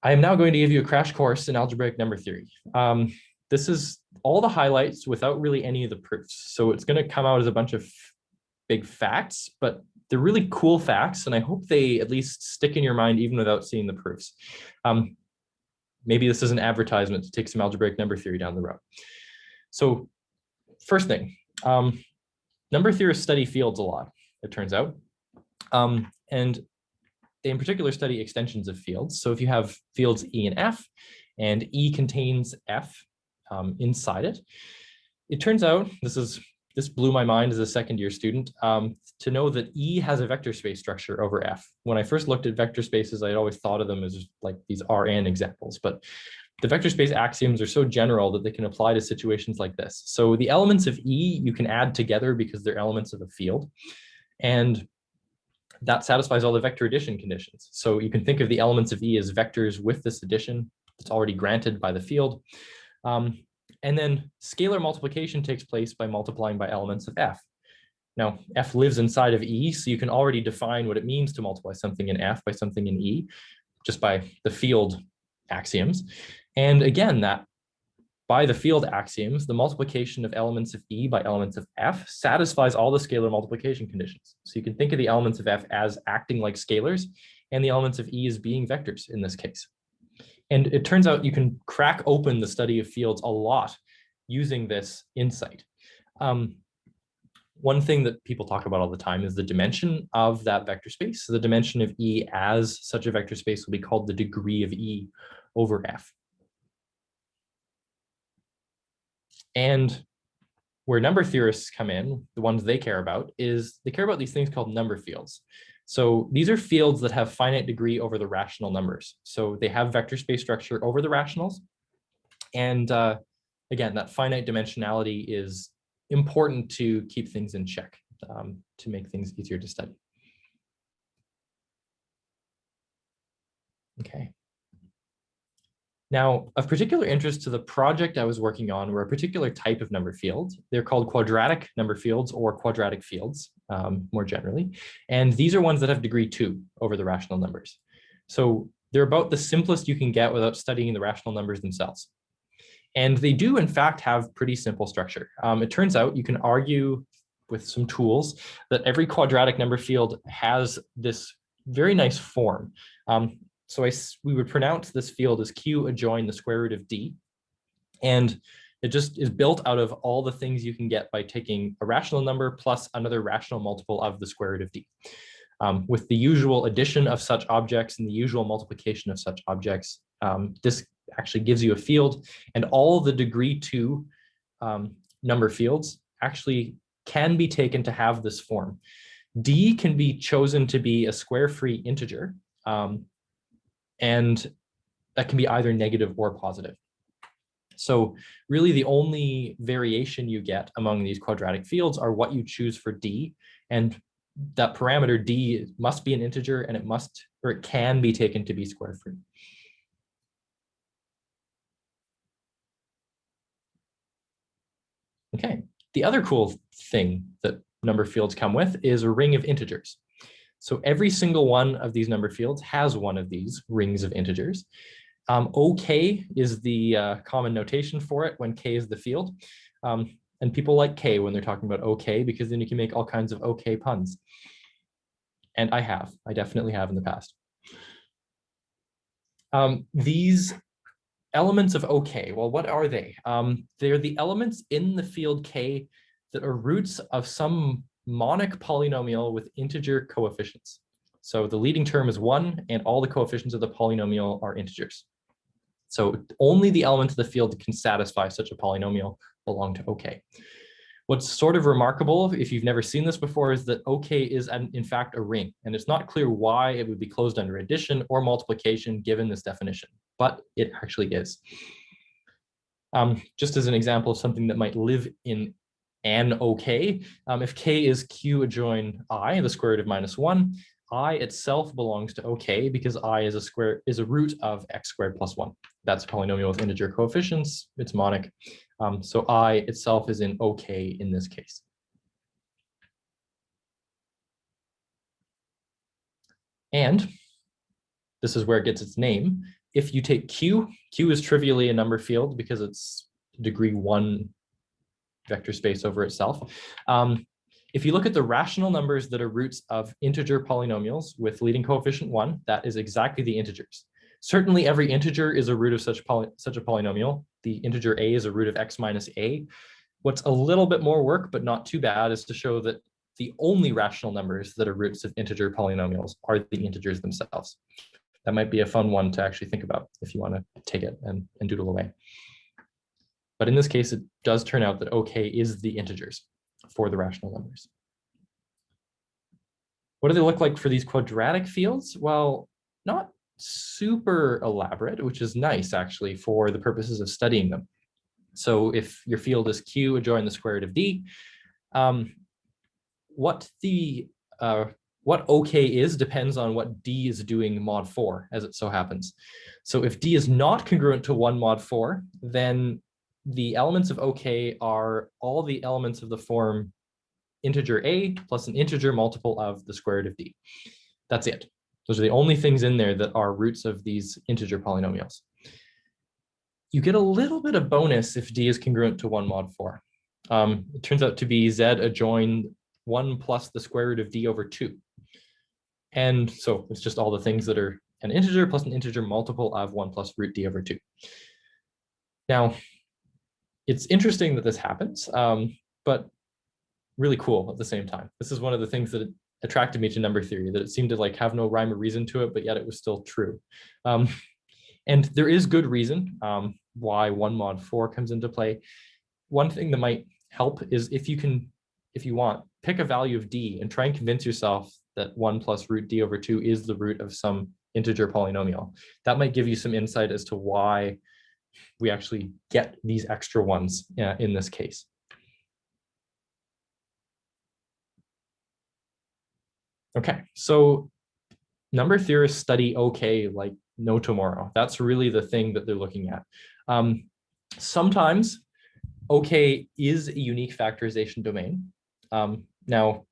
I am now going to give you a crash course in algebraic number theory. This is all the highlights without really any of the proofs. So it's going to come out as a bunch of big facts, but they're really cool facts, and I hope they at least stick in your mind even without seeing the proofs. Maybe this is an advertisement to take some algebraic number theory down the road. So first thing, number theorists study fields a lot, it turns out. And they in particular study extensions of fields. So if you have fields E and F, and E contains F inside it, it turns out, this blew my mind as a second-year student, to know that E has a vector space structure over F. When I first looked at vector spaces, I'd always thought of them as like these Rn examples, but the vector space axioms are so general that they can apply to situations like this. So the elements of E you can add together because they're elements of a field, and that satisfies all the vector addition conditions. So you can think of the elements of E as vectors with this addition that's already granted by the field. And then scalar multiplication takes place by multiplying by elements of F. Now, F lives inside of E, so you can already define what it means to multiply something in F by something in E, just by the field axioms. And again, that by the field axioms, the multiplication of elements of E by elements of F satisfies all the scalar multiplication conditions. So you can think of the elements of F as acting like scalars, and the elements of E as being vectors in this case. And it turns out you can crack open the study of fields a lot using this insight. One thing that people talk about all the time is the dimension of that vector space. So the dimension of E as such a vector space will be called the degree of E over F. And where number theorists come in, the ones they care about, is they care about these things called number fields. So these are fields that have finite degree over the rational numbers. So they have vector space structure over the rationals. And again, that finite dimensionality is important to keep things in check, to make things easier to study. Okay. Now, of particular interest to the project I was working on were a particular type of number field. They're called quadratic number fields, or quadratic fields, more generally. And these are ones that have degree 2 over the rational numbers. So they're about the simplest you can get without studying the rational numbers themselves. And they do, in fact, have pretty simple structure. It turns out you can argue with some tools that every quadratic number field has this very nice form. So we would pronounce this field as Q adjoin the square root of D. And it just is built out of all the things you can get by taking a rational number plus another rational multiple of the square root of D. With the usual addition of such objects and the usual multiplication of such objects, this actually gives you a field, and all the degree 2 number fields actually can be taken to have this form. D can be chosen to be a square-free integer, and that can be either negative or positive. So really the only variation you get among these quadratic fields are what you choose for D, and that parameter d must be an integer, and it can be taken to be square free. Okay, the other cool thing that number fields come with is a ring of integers. So every single one of these number fields has one of these rings of integers. OK is the common notation for it when K is the field. And people like K when they're talking about OK, because then you can make all kinds of OK puns. And I definitely have in the past. These elements of OK, well, what are they? They're the elements in the field K that are roots of some monic polynomial with integer coefficients. So the leading term is 1, and all the coefficients of the polynomial are integers. So only the elements of the field that can satisfy such a polynomial belong to OK. What's sort of remarkable, if you've never seen this before, is that OK is in fact a ring, and it's not clear why it would be closed under addition or multiplication given this definition, but it actually is. Just as an example of something that might live in an OK, if K is Q adjoin I, the square root of -1, I itself belongs to OK because I is a root of x squared plus 1. That's a polynomial with integer coefficients. It's monic. So I itself is in OK in this case. And this is where it gets its name. If you take Q, Q is trivially a number field because it's degree 1 vector space over itself. If you look at the rational numbers that are roots of integer polynomials with leading coefficient 1, that is exactly the integers. Certainly every integer is a root of such a polynomial. The integer a is a root of x minus a. What's a little bit more work, but not too bad, is to show that the only rational numbers that are roots of integer polynomials are the integers themselves. That might be a fun one to actually think about if you want to take it and doodle away. But in this case, it does turn out that OK is the integers for the rational numbers. What do they look like for these quadratic fields? Well, not super elaborate, which is nice actually for the purposes of studying them. So if your field is Q adjoin the square root of D, what OK is depends on what D is doing mod 4, as it so happens. So if D is not congruent to 1 mod 4, then the elements of OK are all the elements of the form integer a plus an integer multiple of the square root of D. That's it. Those are the only things in there that are roots of these integer polynomials. You get a little bit of bonus if D is congruent to 1 mod 4. It turns out to be Z adjoin 1 plus the square root of D over 2. And so it's just all the things that are an integer plus an integer multiple of 1 plus root D over 2. Now, it's interesting that this happens, but really cool at the same time. This is one of the things that attracted me to number theory, that it seemed to like have no rhyme or reason to it, but yet it was still true. And there is good reason why 1 mod 4 comes into play. One thing that might help is if you want, pick a value of D and try and convince yourself that 1 plus root D over 2 is the root of some integer polynomial. That might give you some insight as to why we actually get these extra ones in this case. Okay, so number theorists study OK like no tomorrow. That's really the thing that they're looking at. Sometimes OK is a unique factorization domain. Now,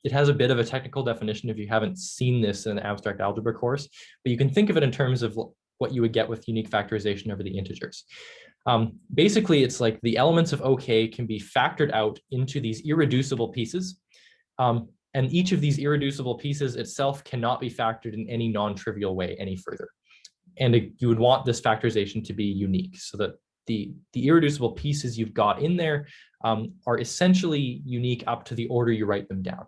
it has a bit of a technical definition if you haven't seen this in an abstract algebra course, but you can think of it in terms of what you would get with unique factorization over the integers. Basically, it's like the elements of OK can be factored out into these irreducible pieces. And each of these irreducible pieces itself cannot be factored in any non-trivial way any further. And you would want this factorization to be unique so that the irreducible pieces you've got in there are essentially unique up to the order you write them down.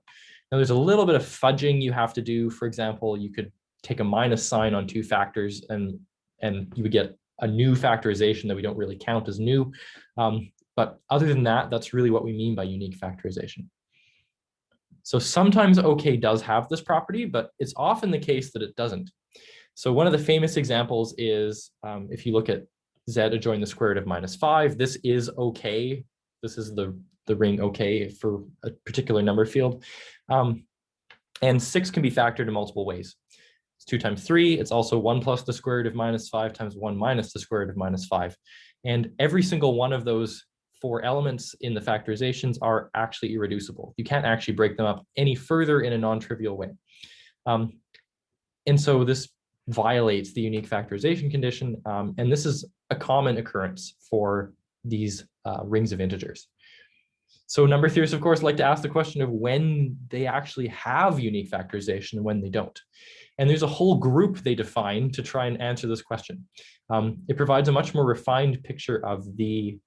Now, there's a little bit of fudging you have to do. For example, you could take a minus sign on 2 factors and you would get a new factorization that we don't really count as new. But other than that, that's really what we mean by unique factorization. So sometimes OK does have this property, but it's often the case that it doesn't. So one of the famous examples is if you look at Z adjoin the square root of -5, this is OK. This is the the ring OK for a particular number field. And 6 can be factored in multiple ways. It's 2 times 3. It's also 1 plus the square root of minus 5 times 1 minus the square root of minus 5. And every single one of those 4 elements in the factorizations are actually irreducible. You can't actually break them up any further in a non-trivial way. And so this violates the unique factorization condition. And this is a common occurrence for these rings of integers. So number theorists, of course, like to ask the question of when they actually have unique factorization and when they don't. And there's a whole group they define to try and answer this question. It provides a much more refined picture of the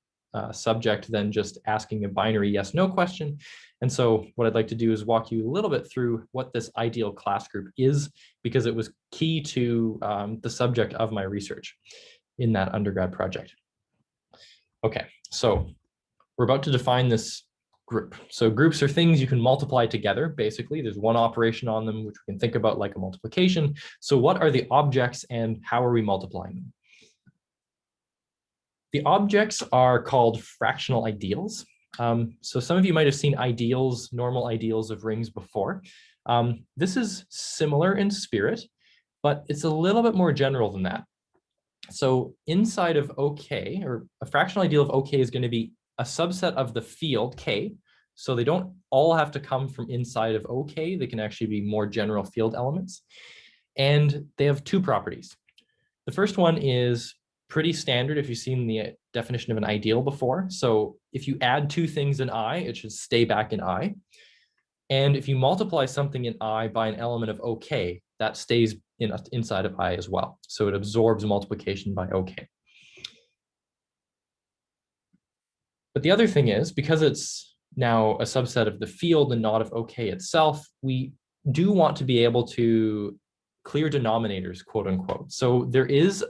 subject than just asking a binary yes/no question. And so what I'd like to do is walk you a little bit through what this ideal class group is, because it was key to the subject of my research in that undergrad project. Okay, so we're about to define this group. So groups are things you can multiply together, basically. There's one operation on them, which we can think about like a multiplication. So what are the objects and how are we multiplying them? The objects are called fractional ideals. So some of you might have seen ideals, normal ideals of rings before. This is similar in spirit, but it's a little bit more general than that. So inside of OK, or a fractional ideal of OK is going to be a subset of the field K. So they don't all have to come from inside of OK. They can actually be more general field elements. And they have 2 properties. The first one is pretty standard if you've seen the definition of an ideal before. So if you add 2 things in I, it should stay back in I. And if you multiply something in I by an element of OK, that stays inside of I as well. So it absorbs multiplication by OK. But the other thing is, because it's now a subset of the field and not of OK itself, we do want to be able to clear denominators, quote unquote. So there is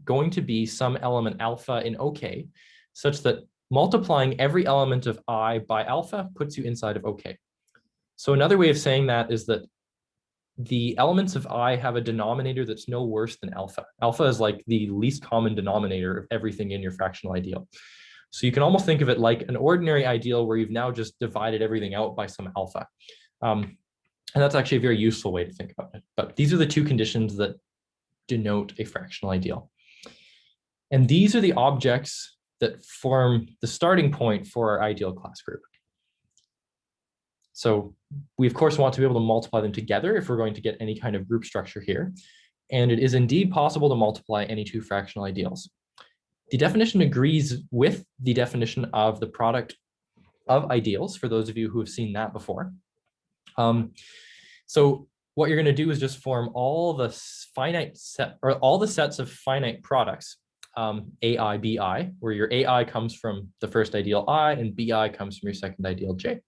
going to be some element alpha in OK, such that multiplying every element of I by alpha puts you inside of OK. So another way of saying that is that the elements of I have a denominator that's no worse than alpha. Alpha is like the least common denominator of everything in your fractional ideal. So you can almost think of it like an ordinary ideal where you've now just divided everything out by some alpha. And that's actually a very useful way to think about it. But these are the 2 conditions that denote a fractional ideal. And these are the objects that form the starting point for our ideal class group. So we, of course, want to be able to multiply them together if we're going to get any kind of group structure here. And it is indeed possible to multiply any 2 fractional ideals. The definition agrees with the definition of the product of ideals, for those of you who have seen that before. So what you're going to do is just form all the finite set, or all the sets of finite products, AI, BI, where your AI comes from the first ideal I and BI comes from your second ideal J.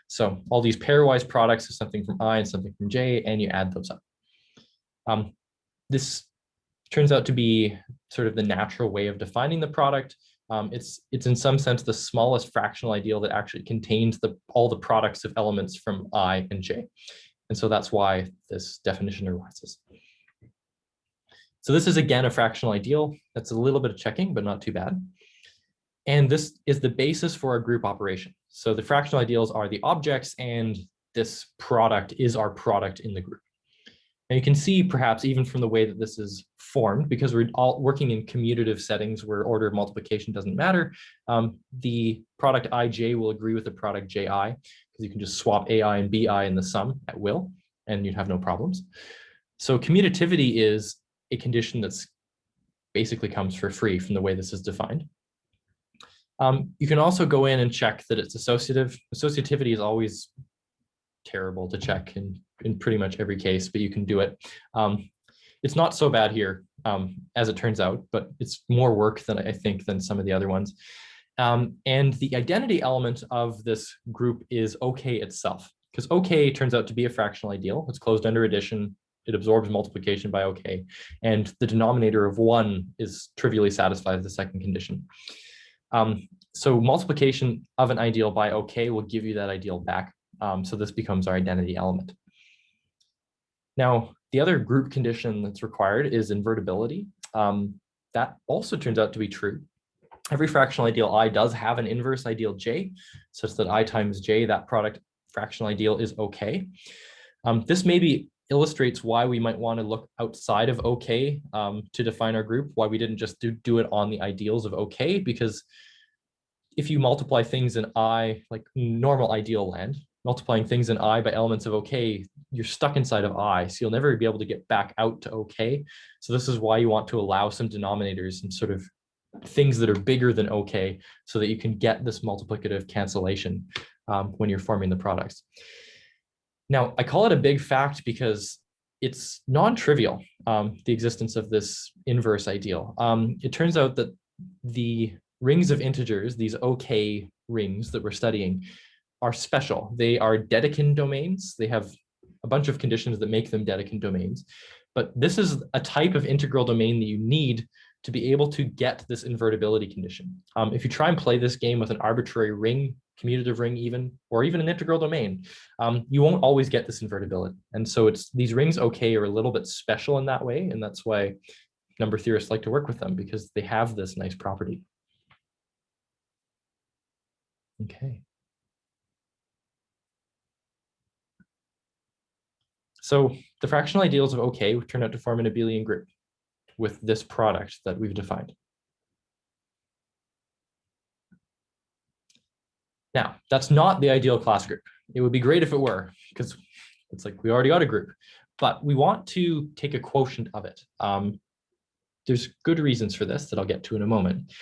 So all these pairwise products of something from I and something from J, and you add those up. This turns out to be sort of the natural way of defining the product. It's in some sense the smallest fractional ideal that actually contains all the products of elements from I and J. And so that's why this definition arises. So this is again a fractional ideal. That's a little bit of checking, but not too bad. And this is the basis for a group operation. So the fractional ideals are the objects, and this product is our product in the group. And you can see perhaps even from the way that this is formed, because we're all working in commutative settings where order of multiplication doesn't matter, the product ij will agree with the product ji, because you can just swap ai and bi in the sum at will, and you'd have no problems. So commutativity is a condition that's basically comes for free from the way this is defined. You can also go in and check that it's associative. Associativity is always terrible to check in pretty much every case, but you can do it. It's not so bad here, as it turns out, but it's more work than I think than some of the other ones. And the identity element of this group is OK itself, because OK turns out to be a fractional ideal. It's closed under addition. It absorbs multiplication by OK. And the denominator of 1 is trivially satisfies the second condition. So multiplication of an ideal by OK will give you that ideal back. So this becomes our identity element. Now, the other group condition that's required is invertibility. That also turns out to be true. every fractional ideal I does have an inverse ideal J, such that I times J, that product fractional ideal, is okay. This maybe illustrates why we might want to look outside of OK to define our group, why we didn't just do it on the ideals of OK, because if you multiply things in I, like normal ideal land, multiplying things in I by elements of OK, you're stuck inside of I, so you'll never be able to get back out to OK. So this is why you want to allow some denominators and sort of things that are bigger than OK, so that you can get this multiplicative cancellation when you're forming the products. Now, I call it a big fact because it's non-trivial, the existence of this inverse ideal. It turns out that the rings of integers, these OK rings that we're studying, are special. They are Dedekind domains. They have a bunch of conditions that make them Dedekind domains. But this is a type of integral domain that you need to be able to get this invertibility condition. If you try and play this game with an arbitrary ring, commutative ring even, or even an integral domain, you won't always get this invertibility. And so it's these rings OK are a little bit special in that way. And that's why number theorists like to work with them, because they have this nice property. Okay. So the fractional ideals of OK turn out to form an abelian group with this product that we've defined. Now, that's not the ideal class group. It would be great if it were, because it's like we already got a group, but we want to take a quotient of it. There's good reasons for this that I'll get to in a moment.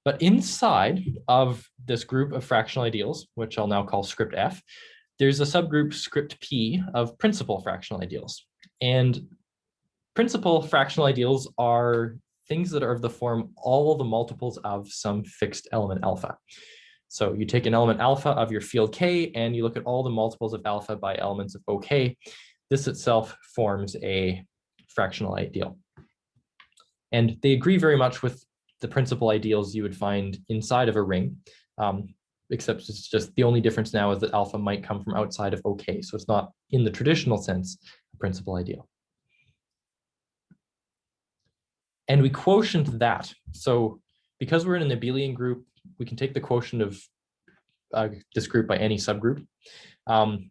But inside of this group of fractional ideals, which I'll now call script F, there's a subgroup script P of principal fractional ideals. And principal fractional ideals are things that are of the form all the multiples of some fixed element alpha. So you take an element alpha of your field K and you look at all the multiples of alpha by elements of OK. This itself forms a fractional ideal. And they agree very much with the principal ideals you would find inside of a ring, except it's just the only difference now is that alpha might come from outside of OK. So it's not in the traditional sense a principal ideal. And we quotient that. So because we're in an abelian group, we can take the quotient of this group by any subgroup. And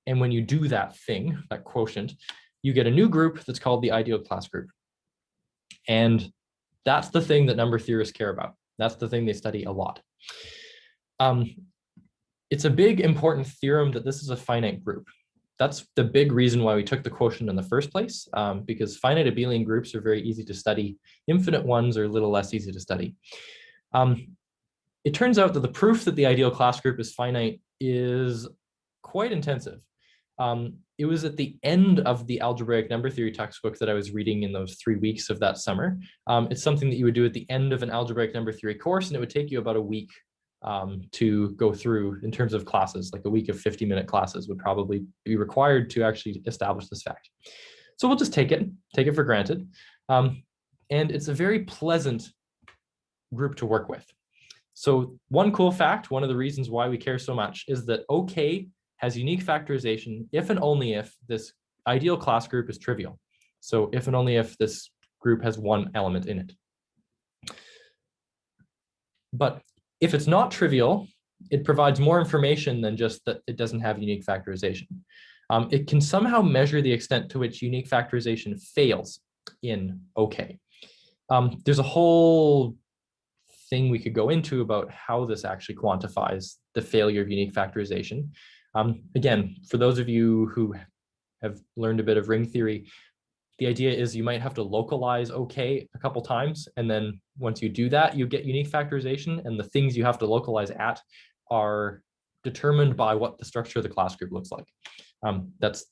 when you do that thing, that quotient, you get a new group that's called the ideal class group. And that's the thing that number theorists care about. That's the thing they study a lot. It's a big important theorem that this is a finite group. That's the big reason why we took the quotient in the first place, because finite abelian groups are very easy to study. Infinite ones are a little less easy to study. It turns out that the proof that the ideal class group is finite is quite intensive. It was at the end of the algebraic number theory textbook that I was reading in those 3 weeks of that summer. It's something that you would do at the end of an algebraic number theory course, and it would take you about a week to go through in terms of classes. Like a week of 50-minute classes would probably be required to actually establish this fact. So we'll just take it for granted. And it's a very pleasant group to work with. So one cool fact, one of the reasons why we care so much, is that OK has unique factorization if and only if this ideal class group is trivial. So if and only if this group has one element in it. But if it's not trivial, it provides more information than just that it doesn't have unique factorization. It can somehow measure the extent to which unique factorization fails in OK. There's a whole thing we could go into about how this actually quantifies the failure of unique factorization. Again, for those of you who have learned a bit of ring theory, the idea is you might have to localize OK a couple times, and then once you do that, you get unique factorization, and the things you have to localize at are determined by what the structure of the class group looks like. That's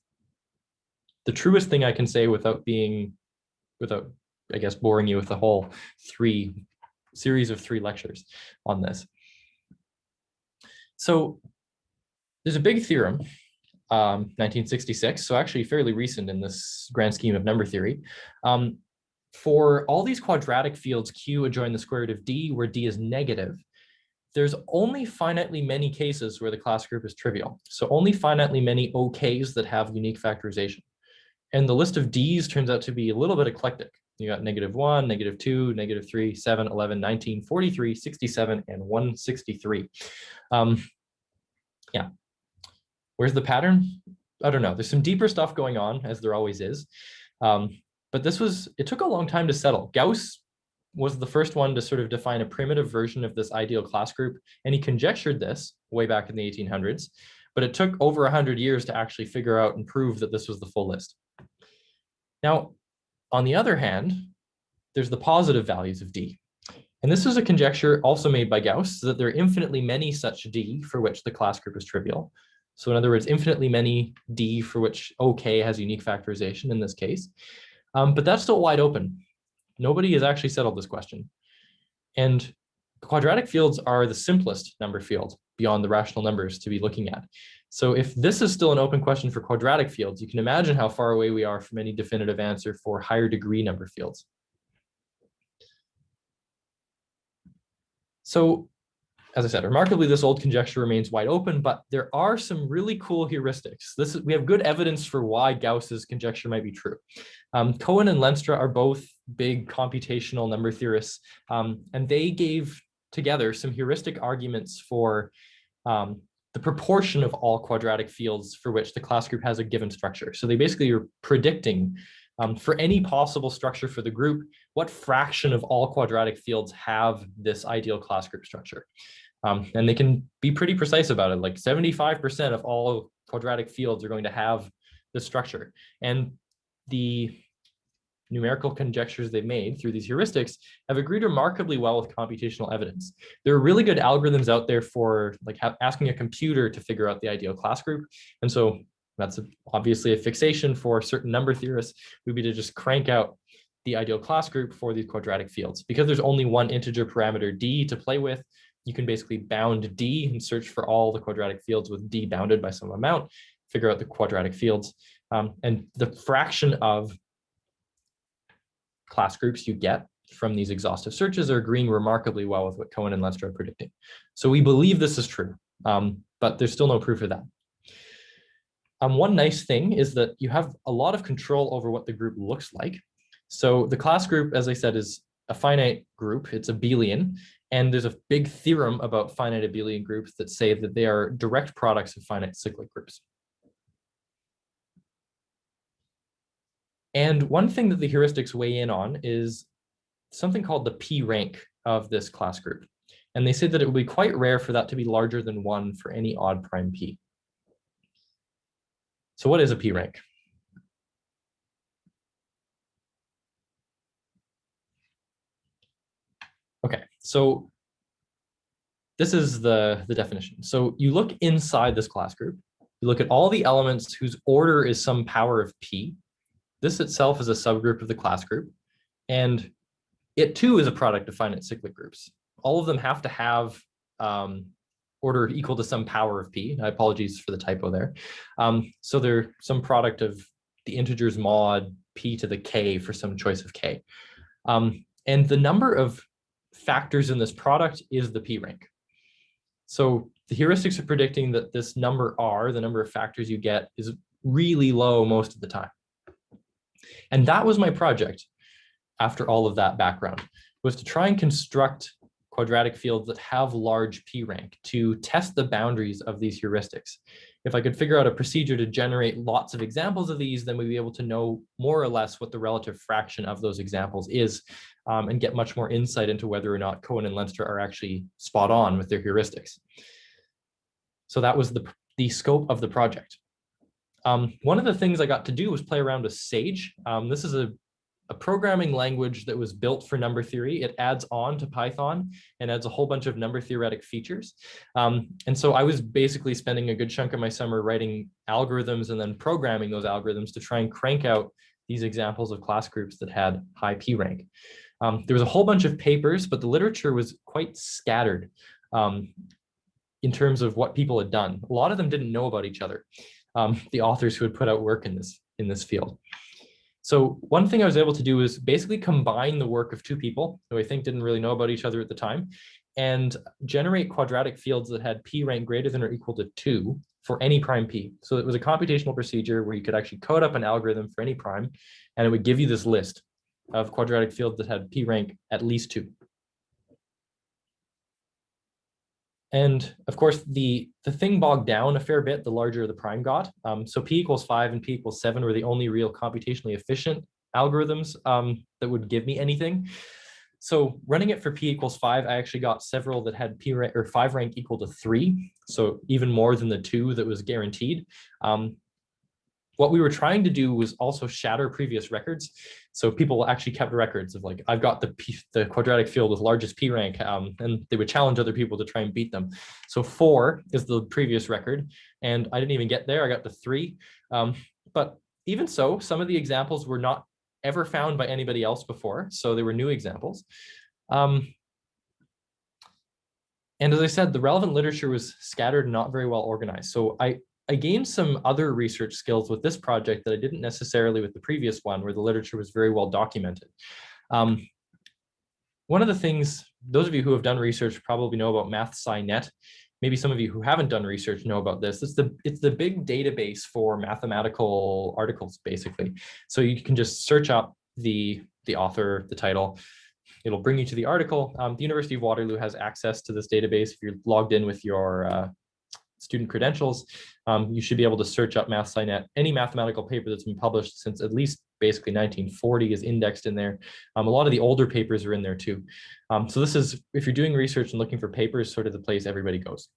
the truest thing I can say without, I guess, boring you with the whole series of 3 lectures on this. So there's a big theorem, 1966, so actually fairly recent in this grand scheme of number theory. For all these quadratic fields Q adjoin the square root of D, where D is negative, there's only finitely many cases where the class group is trivial. So only finitely many OKs that have unique factorization. And the list of Ds turns out to be a little bit eclectic. You got -1, -2, -3, 7, 11, 19, 43, 67, and 163. Yeah. Where's the pattern? I don't know. There's some deeper stuff going on, as there always is. But it took a long time to settle. Gauss was the first one to sort of define a primitive version of this ideal class group, and he conjectured this way back in the 1800s, but it took over 100 years to actually figure out and prove that this was the full list. Now, on the other hand, there's the positive values of D. And this is a conjecture also made by Gauss, that there are infinitely many such D for which the class group is trivial. So in other words, infinitely many D for which OK has unique factorization in this case. But that's still wide open. Nobody has actually settled this question. And quadratic fields are the simplest number field beyond the rational numbers to be looking at. So if this is still an open question for quadratic fields, you can imagine how far away we are from any definitive answer for higher degree number fields. So, as I said, remarkably, this old conjecture remains wide open, but there are some really cool heuristics. We have good evidence for why Gauss's conjecture might be true. Cohen and Lenstra are both big computational number theorists, and they gave together some heuristic arguments for the proportion of all quadratic fields for which the class group has a given structure. So they basically are predicting for any possible structure for the group, what fraction of all quadratic fields have this ideal class group structure. And they can be pretty precise about it, like 75% of all quadratic fields are going to have this structure. And the numerical conjectures they've made through these heuristics have agreed remarkably well with computational evidence. There are really good algorithms out there for like asking a computer to figure out the ideal class group. And so that's obviously a fixation for certain number theorists, would be to just crank out the ideal class group for these quadratic fields. Because there's only one integer parameter D to play with, you can basically bound D and search for all the quadratic fields with D bounded by some amount, figure out the quadratic fields. And the fraction of class groups you get from these exhaustive searches are agreeing remarkably well with what Cohen and Lenstra are predicting. So we believe this is true, but there's still no proof of that. One nice thing is that you have a lot of control over what the group looks like. So the class group, as I said, is a finite group. It's abelian. And there's a big theorem about finite abelian groups that say that they are direct products of finite cyclic groups. And one thing that the heuristics weigh in on is something called the P rank of this class group. And they say that it would be quite rare for that to be larger than 1 for any odd prime P. So what is a P rank? Okay, so this is the definition. So you look inside this class group, you look at all the elements whose order is some power of P. This itself is a subgroup of the class group, and it too is a product of finite cyclic groups. All of them have to have order equal to some power of P. Apologies for the typo there. So they're some product of the integers mod P to the K for some choice of K. And the number of factors in this product is the P rank. So the heuristics are predicting that this number R, the number of factors you get, is really low most of the time. And that was my project after all of that background, was to try and construct quadratic fields that have large P rank to test the boundaries of these heuristics. If I could figure out a procedure to generate lots of examples of these, then we'd be able to know more or less what the relative fraction of those examples is, and get much more insight into whether or not Cohen and Lenstra are actually spot on with their heuristics. So that was the scope of the project. One of the things I got to do was play around with Sage. This is a programming language that was built for number theory. It adds on to Python and adds a whole bunch of number theoretic features. And so I was basically spending a good chunk of my summer writing algorithms and then programming those algorithms to try and crank out these examples of class groups that had high P rank. There was a whole bunch of papers, but the literature was quite scattered in terms of what people had done. A lot of them didn't know about each other, the authors who had put out work in this field. So one thing I was able to do is basically combine the work of two people who I think didn't really know about each other at the time, and generate quadratic fields that had P rank greater than or equal to 2 for any prime P. So it was a computational procedure where you could actually code up an algorithm for any prime, and it would give you this list. of quadratic fields that had p rank at least 2. And of course, the thing bogged down a fair bit the larger the prime got. So p equals 5 and p equals 7 were the only real computationally efficient algorithms that would give me anything. So running it for p equals 5, I actually got several that had p rank or 5 rank equal to 3. So even more than the 2 that was guaranteed. What we were trying to do was also shatter previous records. So people actually kept records of like, I've got the quadratic field with largest p rank, and they would challenge other people to try and beat them. So 4 is the previous record, and I didn't even get there. I got to 3. But even so, some of the examples were not ever found by anybody else before. So they were new examples. And as I said, the relevant literature was scattered and not very well organized. So I gained some other research skills with this project that I didn't necessarily with the previous one, where the literature was very well documented. One of the things, those of you who have done research probably know about MathSciNet. Maybe some of you who haven't done research know about this. It's the big database for mathematical articles, basically. So you can just search up the author, the title. It'll bring you to the article. The University of Waterloo has access to this database. If you're logged in with your student credentials, you should be able to search up MathSciNet. Any mathematical paper that's been published since at least basically 1940 is indexed in there. A lot of the older papers are in there too. So this is, if you're doing research and looking for papers, sort of the place everybody goes.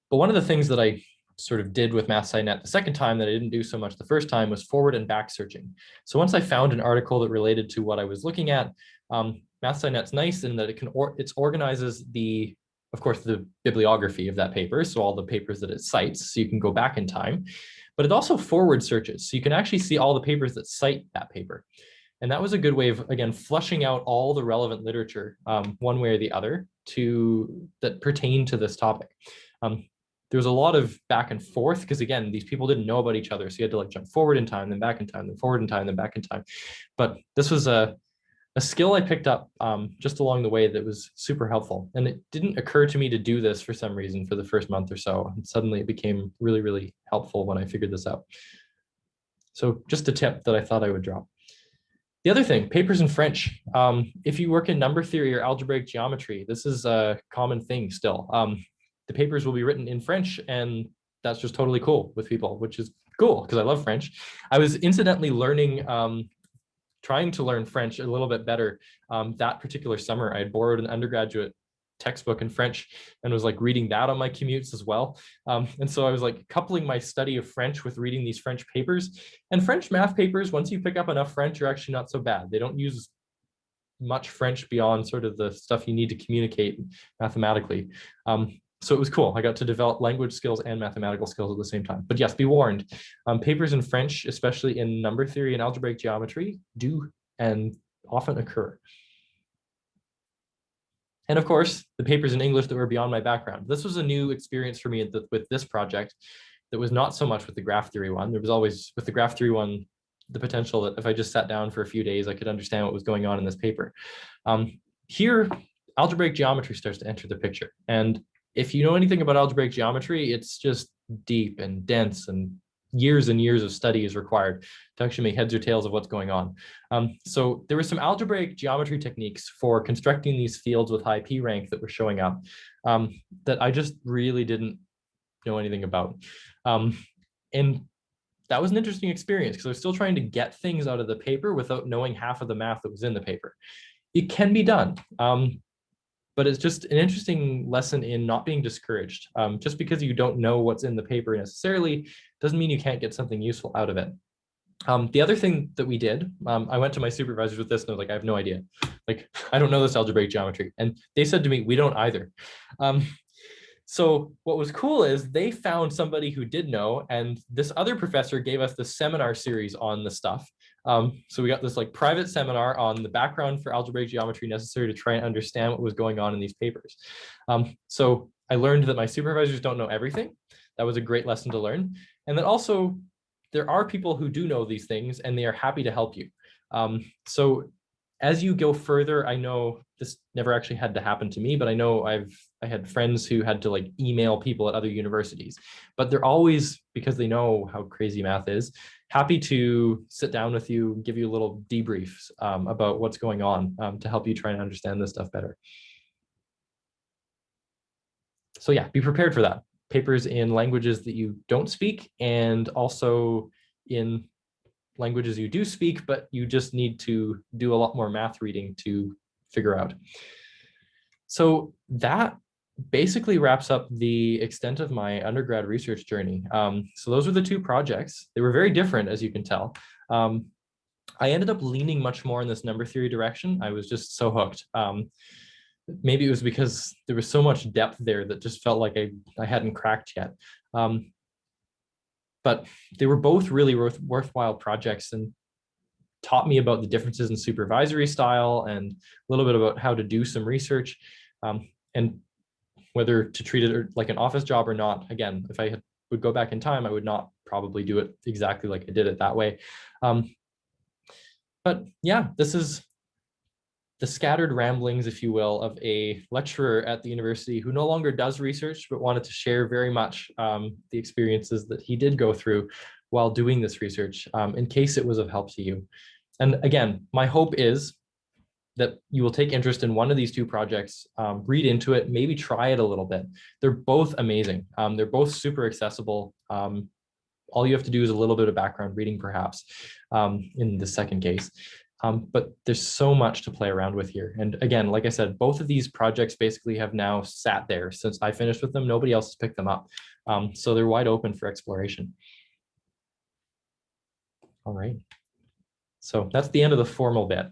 But one of the things that I sort of did with MathSciNet the second time that I didn't do so much the first time was forward and back searching. So once I found an article that related to what I was looking at, MathSciNet's nice in that it organizes of course, the bibliography of that paper, so all the papers that it cites, so you can go back in time, but it also forward searches, so you can actually see all the papers that cite that paper. And that was a good way of, again, flushing out all the relevant literature, one way or the other, that pertain to this topic. There was a lot of back and forth, because again, these people didn't know about each other, so you had to like jump forward in time, then back in time, then forward in time, then back in time. But this was a skill I picked up just along the way that was super helpful. And it didn't occur to me to do this for some reason for the first month or so. And suddenly it became really, really helpful when I figured this out. So just a tip that I thought I would drop. The other thing, papers in French. If you work in number theory or algebraic geometry, this is a common thing still. The papers will be written in French, and that's just totally cool with people, which is cool because I love French. I was incidentally trying to learn French a little bit better. That particular summer, I had borrowed an undergraduate textbook in French and was like reading that on my commutes as well. And so I was like coupling my study of French with reading these French papers. And French math papers, once you pick up enough French, are actually not so bad. They don't use much French beyond sort of the stuff you need to communicate mathematically. So it was cool. I got to develop language skills and mathematical skills at the same time. But yes, be warned, papers in French, especially in number theory and algebraic geometry, do and often occur. And of course, the papers in English that were beyond my background. This was a new experience for me with this project that was not so much with the graph theory one. There was always, with the graph theory one, the potential that if I just sat down for a few days, I could understand what was going on in this paper. Here, algebraic geometry starts to enter the picture. And if you know anything about algebraic geometry, it's just deep and dense, and years of study is required to actually make heads or tails of what's going on. So there were some algebraic geometry techniques for constructing these fields with high P rank that were showing up that I just really didn't know anything about. And that was an interesting experience because I was still trying to get things out of the paper without knowing half of the math that was in the paper. It can be done. But it's just an interesting lesson in not being discouraged. Just because you don't know what's in the paper necessarily doesn't mean you can't get something useful out of it. The other thing that we did, I went to my supervisors with this and I was like, I have no idea. Like, I don't know this algebraic geometry. And they said to me, we don't either. So what was cool is they found somebody who did know, and this other professor gave us the seminar series on the stuff. So we got this like private seminar on the background for algebraic geometry necessary to try and understand what was going on in these papers. So I learned that my supervisors don't know everything. That was a great lesson to learn. And then also there are people who do know these things and they are happy to help you. So as you go further, I know this never actually had to happen to me, but I know I had friends who had to like email people at other universities, but they're always, because they know how crazy math is, happy to sit down with you, give you a little debrief about what's going on to help you try and understand this stuff better. So yeah, be prepared for that. Papers in languages that you don't speak, and also in languages you do speak, but you just need to do a lot more math reading to figure out. So that basically wraps up the extent of my undergrad research journey. So those were the two projects. They were very different, as you can tell. I ended up leaning much more in this number theory direction. I was just so hooked. Maybe it was because there was so much depth there that just felt like I hadn't cracked yet. But they were both really worthwhile projects and taught me about the differences in supervisory style and a little bit about how to do some research and whether to treat it like an office job or not. Again, if I would go back in time, I would not probably do it exactly like I did it that way. But yeah, this is the scattered ramblings, if you will, of a lecturer at the university who no longer does research, but wanted to share very much the experiences that he did go through while doing this research, in case it was of help to you. And again, my hope is that you will take interest in one of these two projects, read into it, maybe try it a little bit. They're both amazing. They're both super accessible. All you have to do is a little bit of background reading, perhaps, in the second case. But there's so much to play around with here. And again, like I said, both of these projects basically have now sat there since I finished with them. Nobody else has picked them up. So they're wide open for exploration. All right. So that's the end of the formal bit.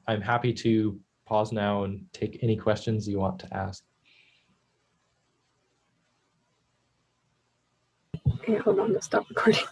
I'm happy to pause now and take any questions you want to ask. Okay, hold on to stop recording.